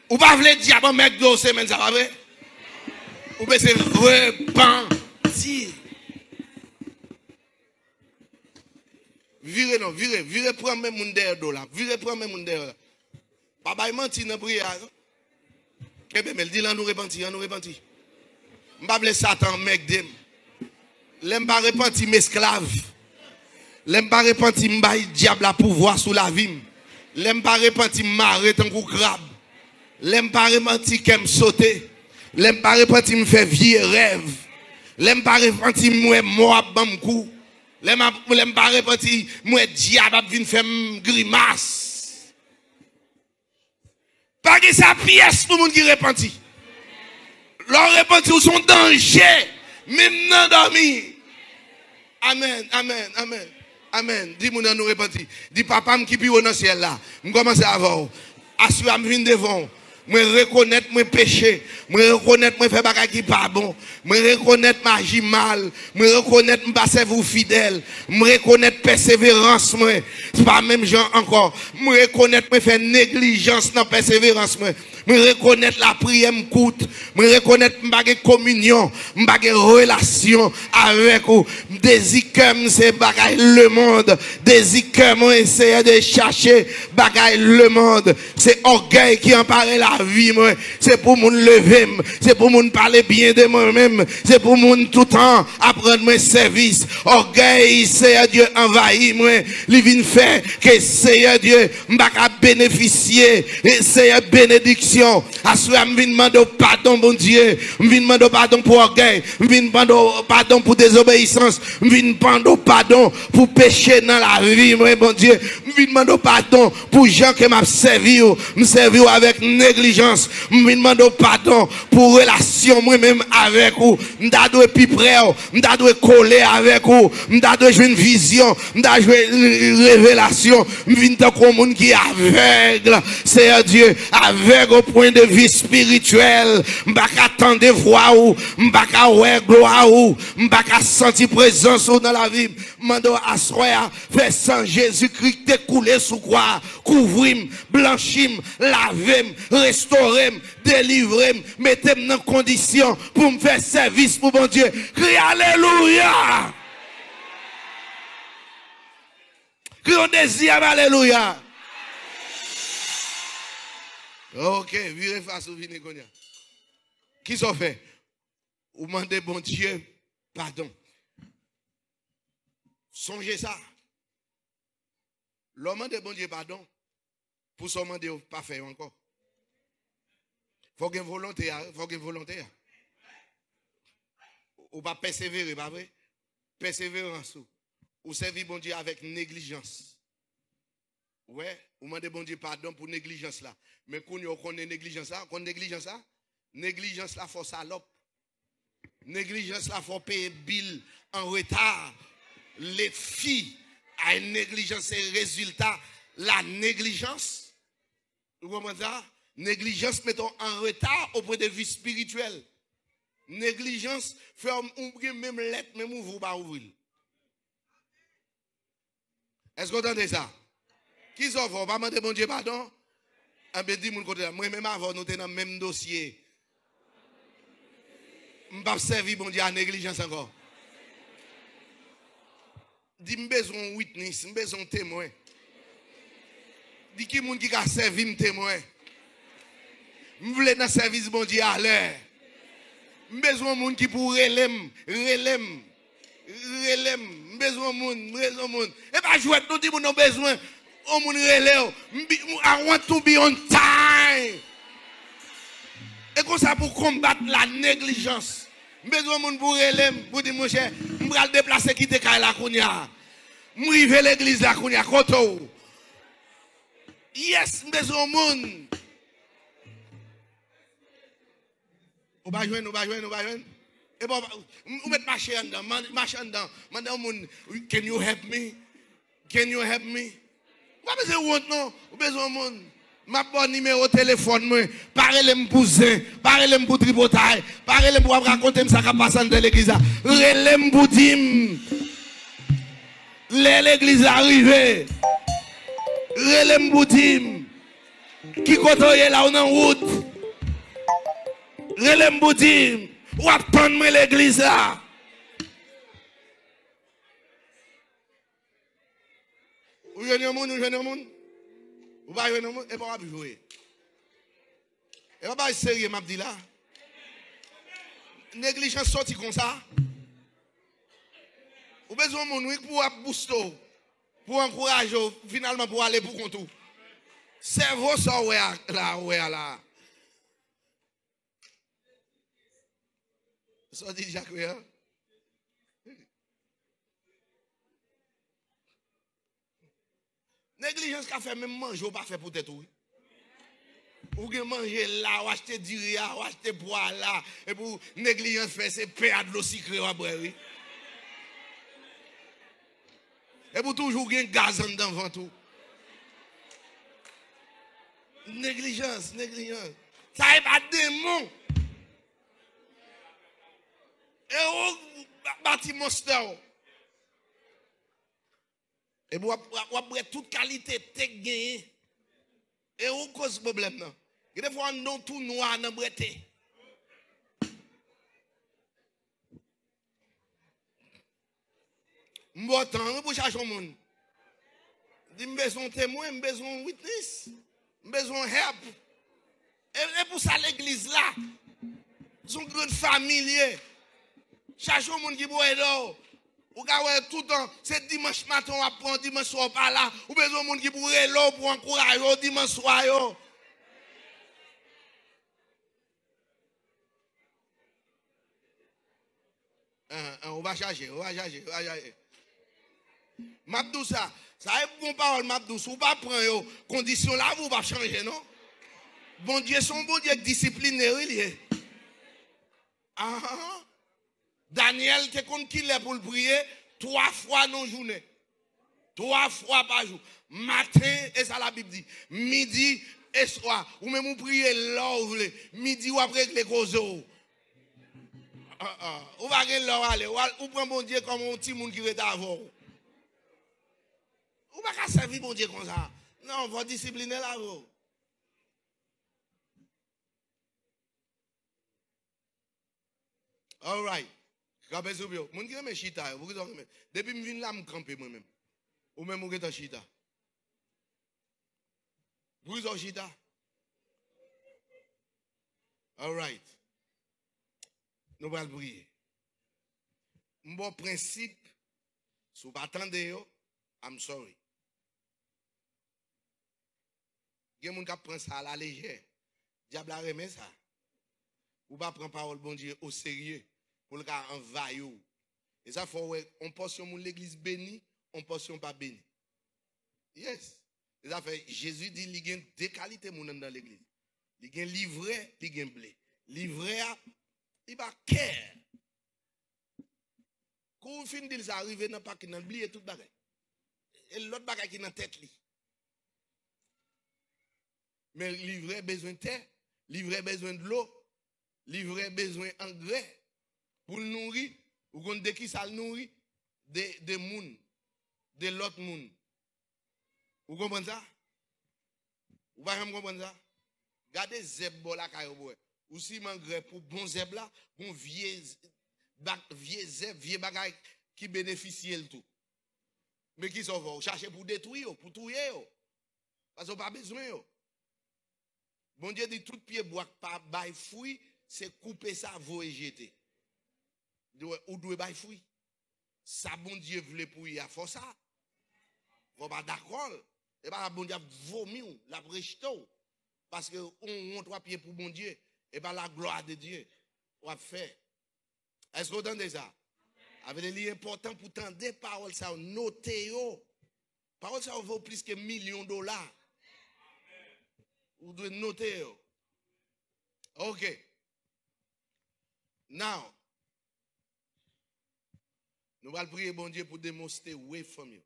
Ou pas vle diable mec de semaine ça va vrai? Ou bien c'est repentir. Virez prendre même moun derrière là. Virez prendre même moun derrière. Papa menti dans prière. Mais dit là nous repentir. M'pa Satan mec dem. L'aime pas repentir m'esclave. L'aime pas repentir m'baille diable à pouvoir sous la vie. L'aime pas repentir m'arrête en coup crabe. L'aime pas repentir qu'elle me sauter. L'aime pas repentir me faire vieux rêve. L'aime pas repentir moi bam coup. L'aime pas repentir moi diable vinn faire grimace. Pas que sa pièce pour monde qui repentit. Leur repentir ou son danger. Même non dormi. Amen. Dis-moi nous repentir. Dis papa qui pire dans le ciel là. Je commence à voir. Assure me venir devant. Moi reconnaître mes péchés, moi reconnaître mes faire bagay qui pas bon, moi reconnaître ma agi mal, moi reconnaître me passer vous fidèle, moi reconnaître persévérance moi, c'est pas même gens encore, moi reconnaître me faire négligence dans persévérance moi reconnaître la prière me coûte, moi reconnaître me communion, me relation avec vous, désir que c'est bagay le monde, désir que moi essayer de chercher bagay le monde, c'est orgueil qui empare la vie moi, c'est pour mon lever, c'est pour mon parler bien de moi-même, c'est pour mon tout temps apprendre mes services. Orgueil, Seigneur Dieu envahit moi, il vient faire que Seigneur Dieu m'baka bénéficier et Seigneur bénédiction. Assoir me demander pardon bon Dieu, me demander pardon pour orgueil, me demander pardon pour désobéissance, me demander pardon pour péché dans la vie moi bon Dieu, me demander pardon pour gens qui m'a servi, me servir avec négligence, me demander pardon pour relation moi-même avec vous, m'da doit plus près, m'da doit coller avec vous, m'da doit jouer une vision, m'da jouer une révélation, m'vinn tant comme monde qui est aveugle, Seigneur Dieu, aveugle au point de vue spirituel, m'baka attendre voir ou, m'baka ouais gloire ou, m'baka sentir présence ou dans la vie, mando assoya, fait sang Jésus-Christ découler sous croix, couvrir, blanchir, laver, restaurer, délivrer, mettez-moi dans condition pour me faire service pour mon Dieu. Crie alléluia. Crie on désir alléluia. Ok, virez face au vin. Qui s'en fait? Vous demandez bon Dieu pardon. Songez ça. L'homme de bon Dieu pardon. Pour son demander pas faire encore. Faut qu'il y ait volonté. Ou pas persévérer, pas vrai? Persévérance. Ou servir bon Dieu avec négligence. Ouais, ou demandez bon Dieu pardon pour négligence là. Mais quand on connaît négligence là, négligence là, faut salope. Négligence là, faut payer bill en retard. Les filles à une négligence et résultat, la négligence. Vous comprenez ça? Négligence, mettons en retard au point de vue spirituel. Négligence, fait ouvrir même lettre, même ouvrir ou pas ouvrir. Est-ce que vous entendez ça? Qui s'en va? Pas demander bon Dieu pardon? Ah ben dis mon côté, moi même avant nous sommes dans le même dossier. m'pas servi bon Dieu à négligence encore. Dis besoin witness, besoin témoin. Dis qui moun qui a servi me témoin. M'vle dans service bon Dieu à l'heure. Besoin moun qui pour relem. Besoin moun. Et pas jouer nous dit moun besoin. On moun relève. I want to be on time. Et comme ça pour combattre la négligence. Besoin moun pour relève pour dire mon cher, m'bral déplacer quitter kay la kounya. M'rive l'église la kounya koto. Yes, besoin moun. Ou ba joindre. Et bon, ou met marcher en dedans. Madame moun, can you help me? Pas besoin de non, ou besoin moun. Ma bon numéro de téléphone moi, parlez-moi pour zin, parlez-moi pour tripotaille, parlez-moi pour raconter ça qui passe dans l'église. Relève pour dire l'église arrivée. Relève pour dire qui côtoie là en route. Relève pour dire ou attendre l'église là. Ou jeune monde. Ou pas jouer non et pas jouer. Et pas sérieux m'a dit là. Négligence sorti comme ça. Ou besoin mon pour booster, pour encourager finalement pour aller pour compte tout. Cerveau ça là. Ça dit Jacques. Négligence qu'a fait même manger ou pas fait pour tête. Ou que manger là, ou acheter du riz, ou acheter bois là, et pour négligence faire c'est perdre l'eau sucrée ou boire. Et pour toujours gagner gaz en dedans tout. Négligence. Ça est pas démon. Et ou bâti monster. Et vous avez toute qualité te gagné. Et où cause problème non? Il des fois on tout noir dans breté. M'botan pour chercher monde. Dit besoin témoin, besoin witness, besoin help. Et pour ça l'église là. Son grande famille. Chercher monde qui boit là. Ou gars tout le temps, c'est dimanche matin on apprend, dimanche soir pas là. Ou besoin de monde qui pourrait là pour encourager dimanche soir yo. On va charger. M'abdou ça est bon parole m'abdou, ou pas prendre yo, condition là vous pas changer non. Bon Dieu son bon Dieu discipliné lié. Daniel te compte qu'il est pour le prier 3 fois dans la journée. 3 fois par jour. Matin, et ça la Bible dit. Midi et soir. Ou même vous priez là où vous voulez. Midi ou après les causes. Ou va gagner là aller. Ou prend bon Dieu comme un petit monde qui est avant. Ou pas qu'à servir bon Dieu comme ça. Non, vous discipliner là vous. All right. Mon qui aime chita, depuis que je viens là, je campe moi-même. Ou même je suis chita. Vous êtes chita? All right. Nous allons prier. Mon principe, si vous attendez, I'm sorry. Il y a des gens qui prennent ça à la légère. Diable a remis ça. Ou pas prendre parole bon Dieu au sérieux. Pour le cas envahir. Et ça faut on portion mon l'église bénie, on portion pas bénie. Yes. Et ça fait Jésus dit il y a deux qualités dans l'église. Il y a livret, il y a blé. Livret il va care. Quand vous finissez de ça arriver dans pas dans oublier tout bagage. Et l'autre bagage qui dans tête li. Mais livret besoin de terre, livret besoin de l'eau, livret besoin d'engrais. Pour le nourrir, ou qu'on de qui ça le nourrit? Des moun, de l'autre moun. Vous comprenez ça? Vous ne comprenez ça? Gardez zeb bola kayo boy. ou si mangre pour bon zèbre là, bon vieux zèbre, vieux bagay qui bénéficie le tout. Mais qui s'en va, chercher pour détruire, pour tuer. Parce qu'on n'a pas besoin. Bon Dieu dit tout pied bois pas bail fruit, c'est couper ça, vous et jeter. Ou doit bail fruit. Ça bon Dieu voulait pour y faire ça. Vous pas d'accord. Et pas bon Dieu vomir, la rejeter. Parce que on trois pieds pour bon Dieu. Et pas la gloire de Dieu. On va faire. Est-ce que vous entendez ça? Avec des liens importants pour tendre des paroles, ça noter. Paroles, ça vaut plus que millions de dollars. Vous devez noter. Ok. Now, nous allons prier bon Dieu pour démontrer way from you.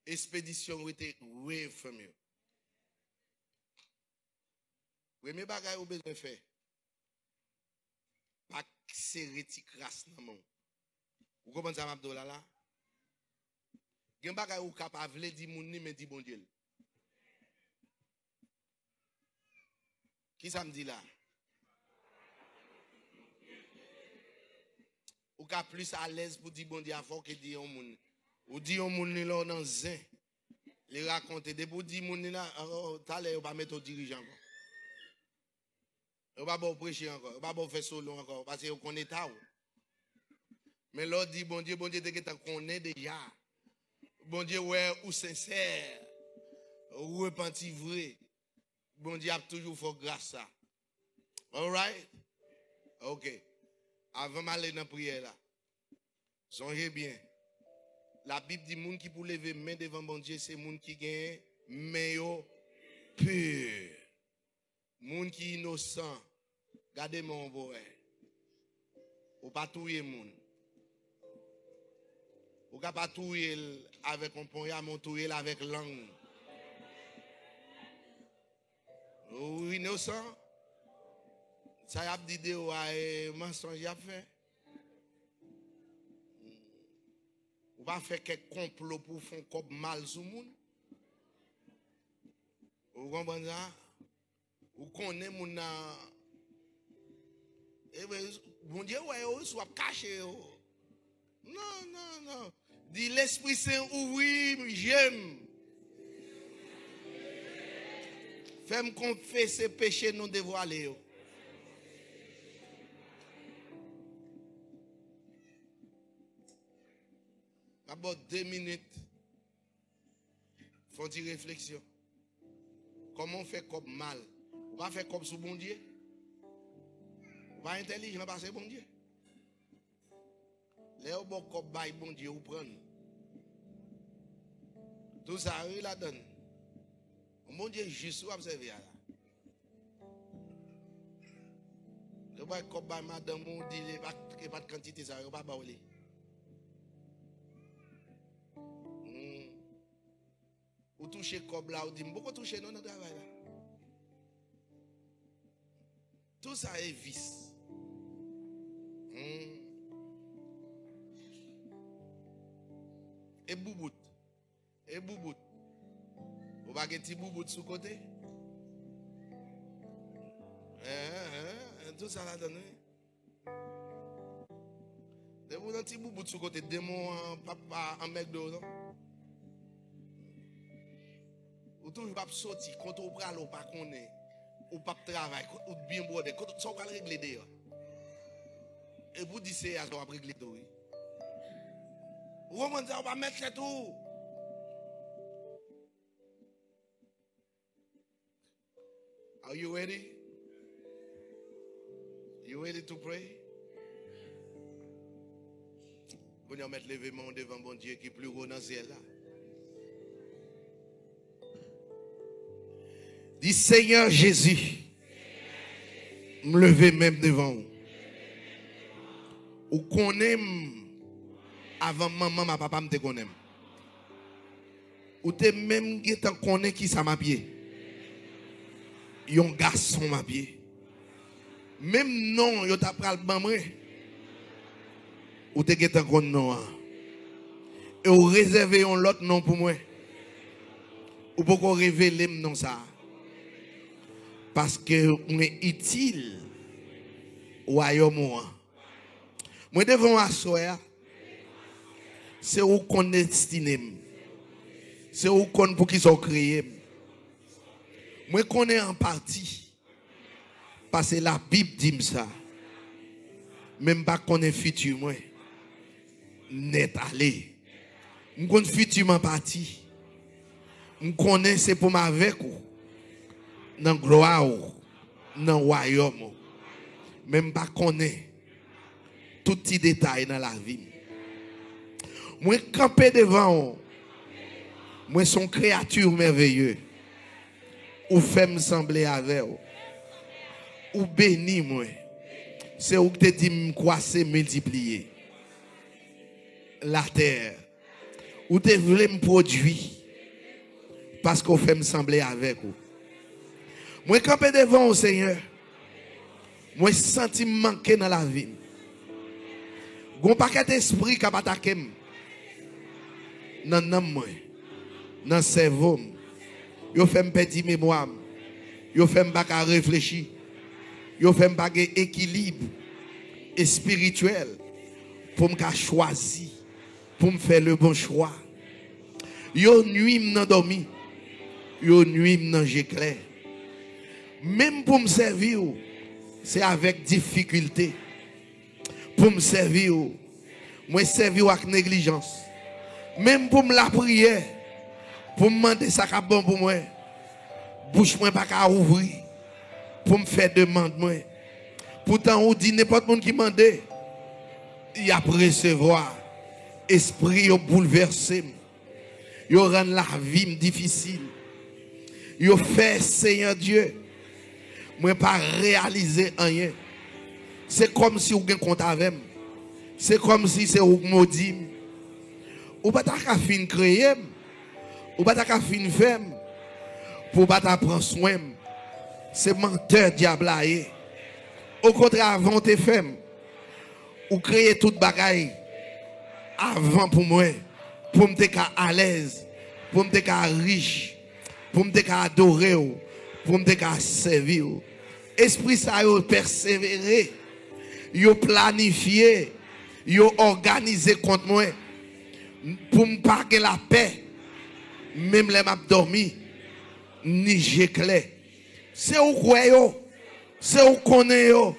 Expédition était way from you. Premier bagage vous besoin faire. Pas serrer ti crasse dans mon. Vous comprenez ça m'abdola là? Gen bagay ou capable di moun ni mais di bon Dieu. Qui ça me dit là? Ou ka plus à l'aise pour dire bon Dieu avant que dire on moun. Ou dire on moun là dans zin. Les raconter de pour dire moun là t'allez ou pas mettre au dirigeant encore. Ou pas bon prêcher encore, ou pas bon faire solo encore parce que on connaît ta. Mais l'autre dit bon Dieu te connaît déjà. Bon Dieu ouais ou sincère. Ou repenti vrai. Bon Dieu a toujours fait grâce ça. All right? OK. Avant d'aller dans la prière là. Songez bien. La Bible dit moun qui pour lever main devant bon Dieu, c'est moun qui gagne main pur. Moun qui innocent. Gardez mon boy. Ou pas touyer moun. Ou pas touyer avec un poignard, mon touyer avec langue. Ou innocent. Ça y a dit de mensonge a fait. Ou pas faire quelques complots pour faire comme mal sur le monde. Vous comprenez ça? Ou connaît mon bon Dieu ouais soit caché. Non. Dit l'Esprit Saint oui, j'aime. Fais-moi confesser péché non dévoilé. D'abord 2 minutes. Faut une réflexion. Comment on fait comme mal? On va faire comme sous bon Dieu. On va intelligent passer bon Dieu. Là, on va comme bail bon Dieu ou prendre. Tout ça, il la donne. Mon Dieu, juste observer là. Le bail comme bail madame, on dit il n'y a pas de quantité, ça va pas baoler. Ou toucher comme là, ou dit, beaucoup toucher non, dans le travail là. Tout ça est vice. Et boubout. Vous pas un petit boubout sous côté? Tout ça là donne. De vous un petit boubout sous côté, démon papa en McDo, non? Ou toujours pas sortir quand on prend l'eau pas connaît. Ou pas travail, ou bien bordé, quand on va régler d'ailleurs. Et vous dites c'est à ça va régler tout. Ou on va mettre le tout. Are you ready? You ready to pray? Vous allez mettre les mains devant bon Dieu qui est plus haut dans le ciel là. Dis Seigneur Jésus, me lever même devant vous. Ou qu'on aime avant maman, ma papa me te connaît. Ou te même qui t'en connaît qui ça m'a pied. Yon garçon m'a pied. Même non, yo t'a pral bamre. Ou te get en non. Et ou réserver un l'autre nom pour moi. Ou pourquoi révéler non ça. Parce que on est utile royaume moi devant assoir c'est où qu'on est destiné c'est où qu'on pour qu'ils sont créés moi connais en partie parce que la Bible dit ça même pas connais futur moi net aller me connais futur en partie me connais c'est pour m'avec ou dans gloire ou dans royaume même pas connais tout petit détail dans la vie. Moi camper devant moi son créature merveilleuse. Ou fait me sembler avec ou béni moi. C'est où que te dit me croiser multiplier la terre. Ou te voulez me produire parce qu'on fait me sembler avec vous. Moi camper devant au Seigneur. Moi senti manquer dans la vie. Gon paquet d'esprit qui a attaqué dans nan moi, dans cerveau. Yo fait me perdre mémoire. Yo fait me pas réfléchir. Yo fait me pas équilibre spirituel pour me choisir, pour me faire le bon choix. Yo nuit m'nan dormi. Yo nuit m'nan j'éclair. Même pour me servir, c'est avec difficulté. Pour me servir, moi servir avec négligence. Même pour me la prière, pour me demander ça qui bon pour moi, bouche moi pas qu'à ouvrir, pour me faire demande moi. Pourtant on dit n'importe monde qui mande, il a recevoir. Esprit yo bouleversé, yo rend la vie difficile. Yo fait Seigneur Dieu, moi pas réaliser rien. C'est comme si vous avez un compte avec moi. C'est comme si c'est vous maudit. Ou pas ta fin créer. Ou pas ta fin faire. Pour pas ta prendre soin. C'est menteur diable. Au contraire, avant te faire. Ou créer toute bagaille. Avant pour moi. Pour me être à l'aise. Pour me être riche. Pour me être adorer. Pour me être servir. Esprit ça yo persévérer. Yo planifié, yo organisé contre moi pour me parler la paix. Même les m'a dormi, ni j'éclaire. C'est où quoi yo, c'est où connaît yo.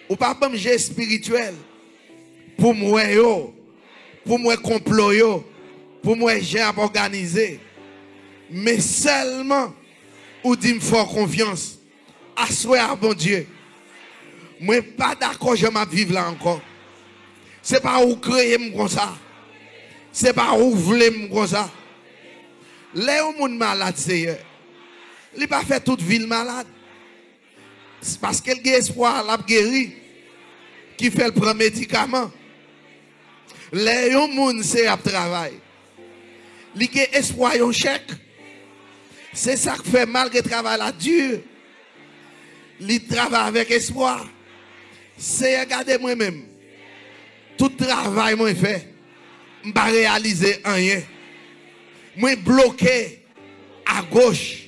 Ou pas même j'ai spirituel pour moi yo, pour moi complot yo, pour moi j'ai organisé. Mais seulement ou dit me faire confiance. Assoir bon Dieu. Moi pas d'accord je m'en vivre là encore. C'est pas où créer comme ça. C'est pas où voulez comme ça. Les gens malade Seigneur. Il pas fait toute ville malade. C'est parce qu'elle a espoir la guéri qui fait le premier médicament. Les gens c'est à travail. Il a espoir un chèque. C'est ça qui fait malgré le travail là dur. Il travaille avec espoir. C'est regarder moi-même. Tout travail moi fait, je ne pas réaliser rien. Moi bloqué à gauche,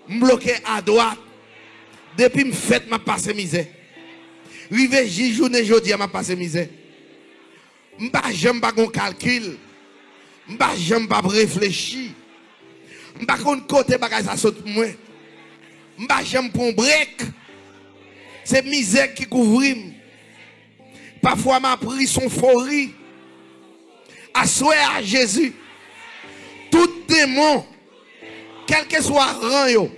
bloqué à droite. Depuis me fait m'a passé misère. Rive journée jodi m'a passé misère. M'pa jamais pas gon calcul. M'pa jamais pas réfléchir. M'pa kon côté bagay ça saute moi. M'pa jamais prendre break. C'est misère qui couvre. Parfois m'a pris son euphorie. Assoyer à Jésus. Tout démon, quel que soit rang yo,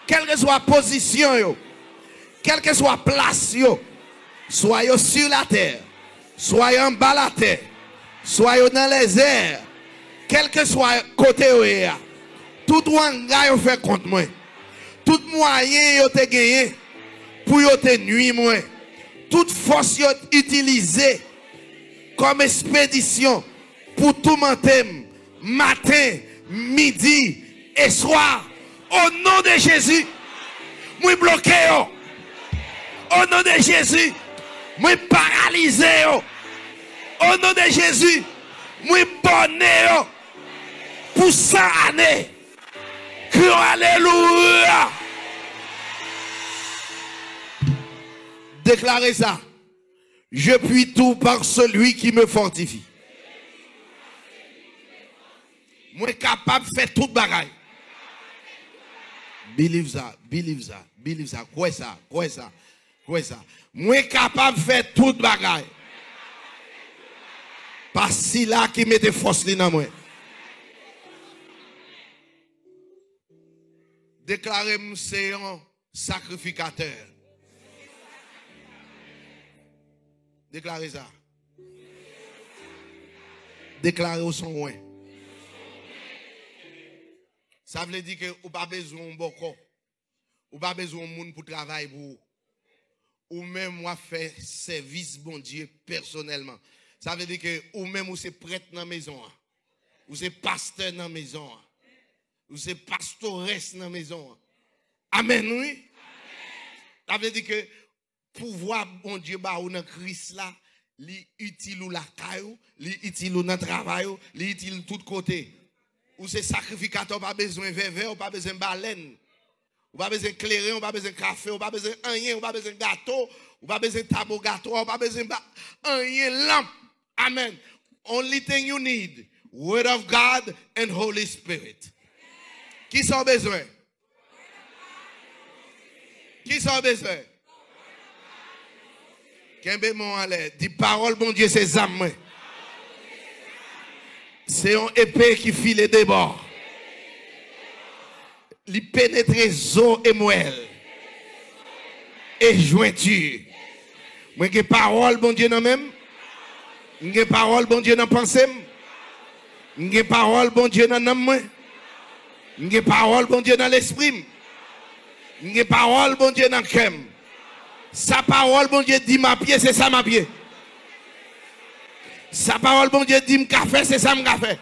quelle que soit position yo, quelle que soit place yo, soit yo sur la terre, soit yo en bas la terre, soit yo dans les airs, quel que soit côté yo ya, tout wanga yo fait contre moi, tout moyen yo te gagné pour yo te nuit moi, toute force yo utilisée comme expédition pour tout mentir matin, midi et soir. Au nom de Jésus, moi bloqué. Au nom de Jésus, moi paralysé. Au nom de Jésus, moi bonné. Pour 100 années. Que alléluia. Déclarez ça. Je puis tout par celui qui me fortifie. Moi capable de faire toute bagaille. Believe ça, believe ça, believe ça. Quoi ça, quoi ça, quoi ça. Moi capable de faire toute bagaille. Parce que c'est là qui mette force dans moi. Déclarez-moi c'est un sacrificateur. Déclarez ça. Déclarez au son loin. Ça veut dire que vous n'avez pas besoin de beaucoup. Vous n'avez pas besoin de monde pour travailler pour vous. Ou même moi faire service bon Dieu personnellement. Ça veut dire que ou même vous êtes prêtre dans la maison. Vous êtes pasteur dans la maison. Vous êtes pastoresse dans la maison. Amen, oui. Ça veut dire que pouvoir bon Dieu bah ou dans Christ là, li utile ou la caillou, li utile ou dans travail, li utile tout côté. Ou c'est sacrificateur, pas besoin de verre, pas besoin de baleine. Ou pas besoin de clairin, ou pas besoin de café, ou pas besoin de rien, ou pas besoin de gâteau, ou pas besoin de tabou gâteau, ou pas besoin de rien lampe. Amen. Only thing you need, Word of God and Holy Spirit. Qui sont besoin? Qui sont besoin? Qu'un mon allait, dit parole bon Dieu c'est âmes. C'est une épée qui file des bords. Il pénètre os et moelle. Et jointure. Moi j'ai parole bon Dieu dans même. J'ai parole bon Dieu dans pensée. J'ai parole bon Dieu dans l'âme. J'ai parole bon Dieu dans l'esprit. J'ai parole bon Dieu dans le cœur. Sa parole bon Dieu dit ma pied c'est ça ma pied. Sa parole bon Dieu dit m'ka fait c'est ça m'ka fait.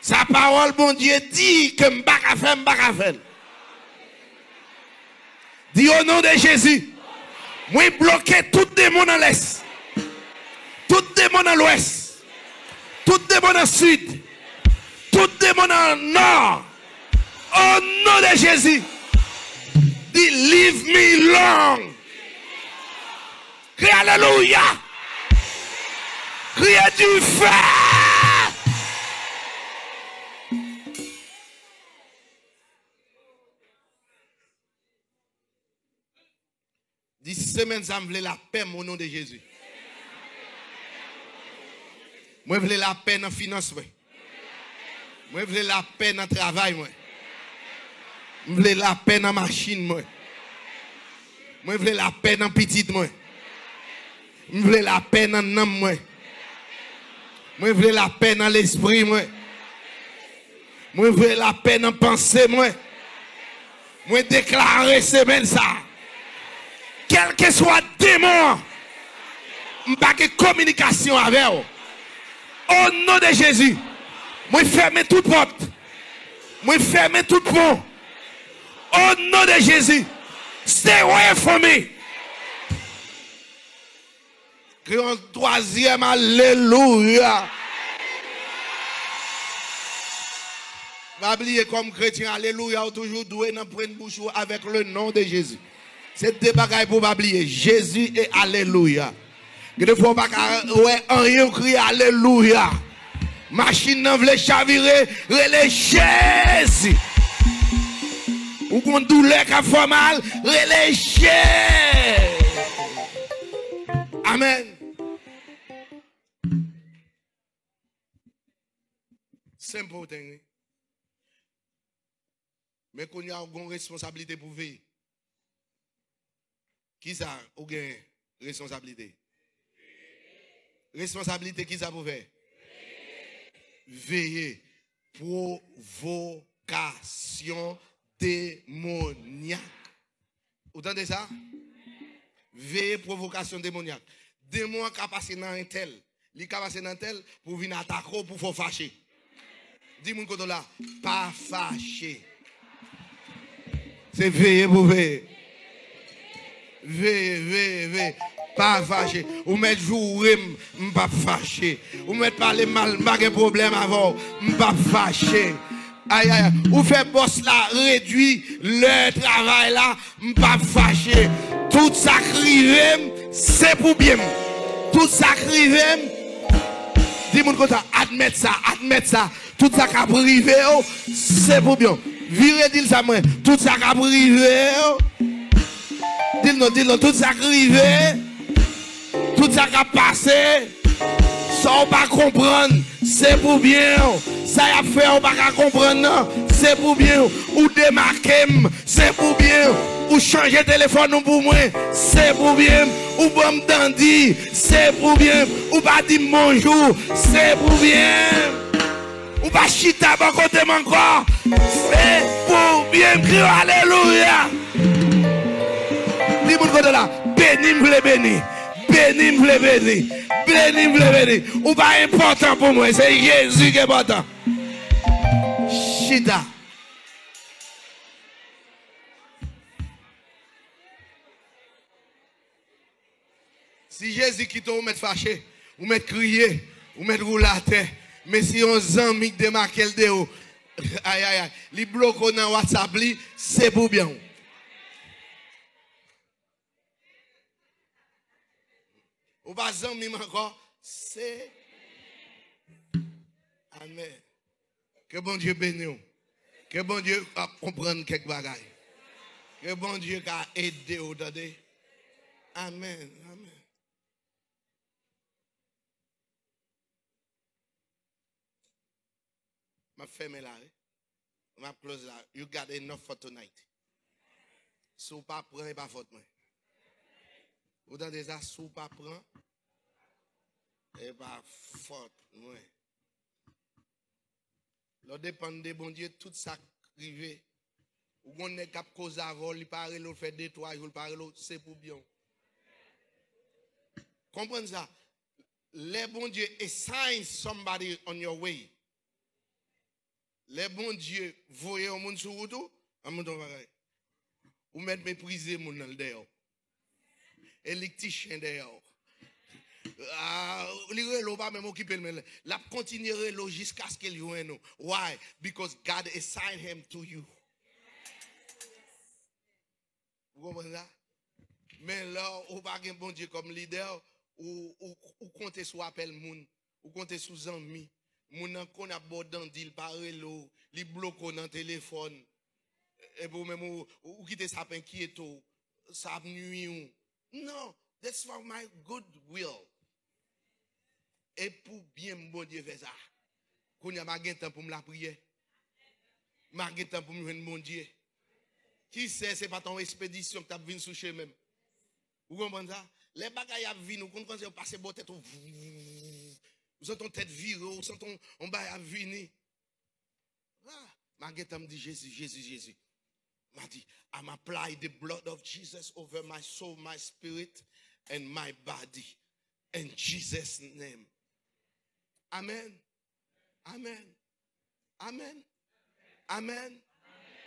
Sa parole bon Dieu dit que m'ka fait. Dis au nom de Jésus. Moi bloquer tout démon dans l'est. Tout démon dans l'ouest. Tout démon dans le sud. Tout démon dans le nord. Au nom de Jésus. Dis leave me alone. Crie alléluia. Crie du feu. Dis semaine ça me voulait la paix au nom de Jésus. Moi je voulais la paix dans la finance. Moi je voulais la paix dans le travail. Moi je voulais la paix dans la machine. Moi je voulais la paix dans la petite. Moi je voulais la paix dans l'âme. Moi je voulais la paix dans l'esprit. Moi je voulais la paix dans la pensée. Moi déclarer semaine ça. Quel que soit démon, je n'ai pas de communication avec eux. Au nom de Jésus, moi ferme toute porte. Moi ferme tout pont. Au nom de Jésus, stay away from me. Crions troisième, alléluia. Va oublier comme chrétien, alléluia, toujours doué dans prendre bouche avec le nom de Jésus. C'est des bagailles pour pas oublier. Jésus et alléluia. Il ne faut pas ouais, rien crier alléluia. Machine ne veut chavirer, relais Jésus. Ou qu'on douleur qui fait mal, relais Jésus. Amen. Simple thing. Mais qu'on y a une responsabilité pour veiller. Qui ça ou gain responsabilité? Responsabilité qui ça pour faire? Veiller. Provocation démoniaque. Vous entendez ça? Veiller provocation démoniaque. Démon qui a passé dans un tel, il a passé dans un tel pour venir attaquer pour faire fâcher. Dis-moi que là, pas fâcher. C'est veiller pour veiller. Veillez, pas fâché. Ou mettre jouer, pas fâché. Ou mettre parler mal, pas de problème avant, pas fâché. Aïe, aïe, ou fait boss là, réduit le travail là, m'pas fâché. Tout ça crive, c'est pour bien. Tout ça crive, dis-moi comme ça, admettre ça. Tout ça qui a privé, c'est pour bien. Virez, dis ça, moi. Tout ça qui a privé, dis-le, tout ça qui privé, tout ça qui a passé, ça on pas comprendre, c'est pour bien. Ça y a fait, on va pas comprendre, non. C'est pour bien. Ou démarquer, c'est pour bien. Ou changer téléphone pour moi, c'est pour bien. Ou bon dandy, c'est pour bien. Ou pas dire bonjour, c'est pour bien. Ou pas chita bon côté encore, c'est pour bien. Crie alléluia. Dis-moi côté là, béni, m'vle béni. Béni, m'vle béni. Béni, m'vle béni. Ou pas important pour moi, c'est Jésus qui est important. Chita. Si Jésus qui vous met fâché, vous met crier, vous met rouler à terre, mais si on zami démarque le déo, aïe aïe aïe, les blocs dans WhatsApp, c'est pour bien. Ou pas zami encore, c'est. Amen. Que bon Dieu bénisse. Que bon Dieu comprenne quelques bagailles. Que bon Dieu a aidé au dedans. Amen. Amen. Ma ferme là. Ma close là. You got enough for tonight. Si vous pas prendre, pas faute moi. Vous dans des as, si vous pas prendre, et pas faute moi. L'on dépend de bon Dieu, tout ça privé. Ou on est cap cause avant, il parle l'autre fait 2-3 jours, il parle l'autre, c'est pour bien. Comprenez ça? Les bon Dieu assign somebody on your way. Les bon Dieu voyez un monde sur route, un monde pareil. Ou mettre mépriser mon dans le dehors. Et les petits chiens dehors. L'on va même occuper le la continuer jusqu'à ce qu'il y ait nous. Why? Because God assigned him to you. Vous comprenez ça? Mais là, on va pas un bon Dieu comme leader ou compter sur appel moun, ou compter sur amis. Moun qu'on a bordan dit parler l'eau, li bloque dans téléphone. Et pour même ou quitter ça inquiéto, ça nuit. Non, that's for my good will. Et pour bien bon Dieu faire ça. Qu'on y a pas temps pour me la prier. Pas temps pour me joindre mon Dieu. Qui sait c'est pas ton expédition que tu as venu sous chez même. Vous comprenez ça? Les bagailles à venir, nous quand vous passez votre tête, vous sentez ton tête virée, vous sentez on va à venir. Marguerite me dit Jésus. M'a dit, I'm apply the blood of Jesus over my soul, my spirit, and my body. In Jesus' name. Amen. Amen. Amen. Amen.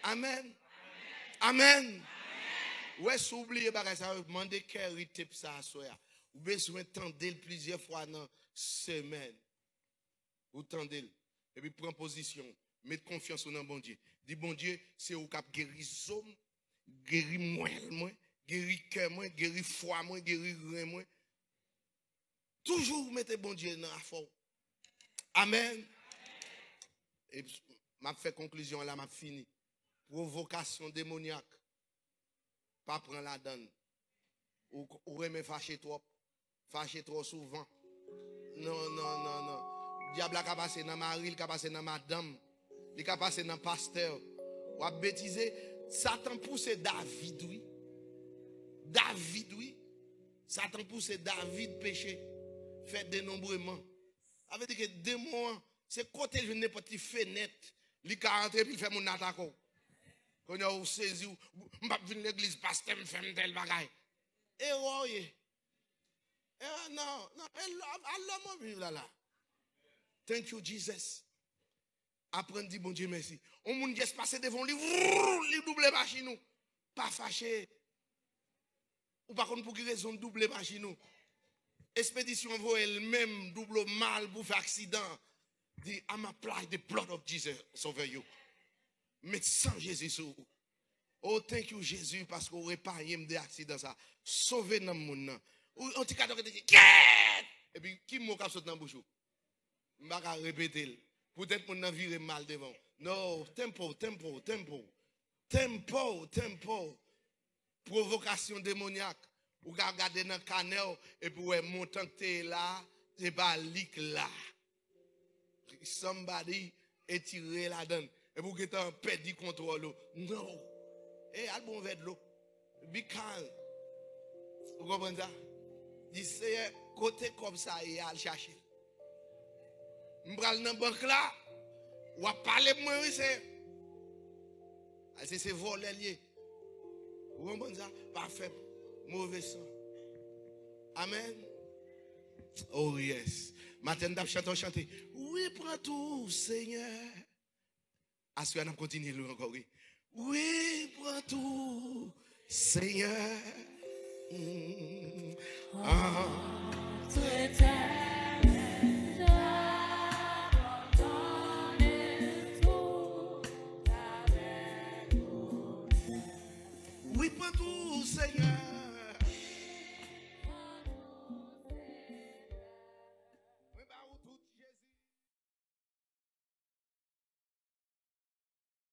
Amen. Amen. Ouais, s'oublier bagay ça, demander quel type ça soya. Ou besoin tendre plusieurs fois dans semaine. Ou tendez et puis prends position, mettre confiance dans bon Dieu. Dis bon Dieu, c'est au cap guérir homme, guérir moi, guérir cœur moi, guérir foi moi, guérir rein moi. Toujours mettez bon Dieu dans la forme. Amen. Et m'a fait conclusion là, m'a fini. Provocation démoniaque. Pas prendre la donne. Ou remet fâcher trop souvent. Non. Diable a passé dans Marie, il a passé dans madame, il a passé dans pasteur. Ou a bêtisé, Satan pousse David, oui. Satan pousse David péché. Fait dénombrement. Ça veut dire que démon, c'est côté je n'importe quelle fenêtre, il a rentré puis il fait mon attaque. Quand on a saisi, je vais venir l'église, pasteur, je fais tel bagaille. Et oui. Non, Allah m'a vu là. Thank you, Jesus. Après, dit bon Dieu, merci. On m'a dit, passer devant lui, il double machine. Pas fâché. Ou par contre, pour quelle raison double machine? Expédition vaut elle-même double mal pour faire accident. Dit, I'm apply the blood of Jesus over you. Mettre sans Jésus sur vous. Oh, thank you, Jésus, parce que vous épargnez des accidents. Sauvez dans le monde. On dit et puis, qui m'a sauté dans la bouche? Je ne vais pas répéter. Peut-être qu'on a viré mal devant. Non, tempo. Provocation démoniaque. Vous regardez dans le canal et puis vous montant que tu es là, c'est pas lik là. Somebody est tiré là-dedans. Et vous êtes en perdu contrôle. Non. Et al bon verre de l'eau. Be calm. Vous comprenez ça? Dis c'est côté comme ça et al chercher. M'bral dans banque là. Ou a parler moi c'est voler lié. Vous comprenez ça? Parfait. Mauvais sang. Amen. Oh yes. Matin d'ap chanter. Oui, prends tout, Seigneur. Assoyez, on continue encore. Oui, prends tout, Seigneur. Oui, prends tout, Seigneur.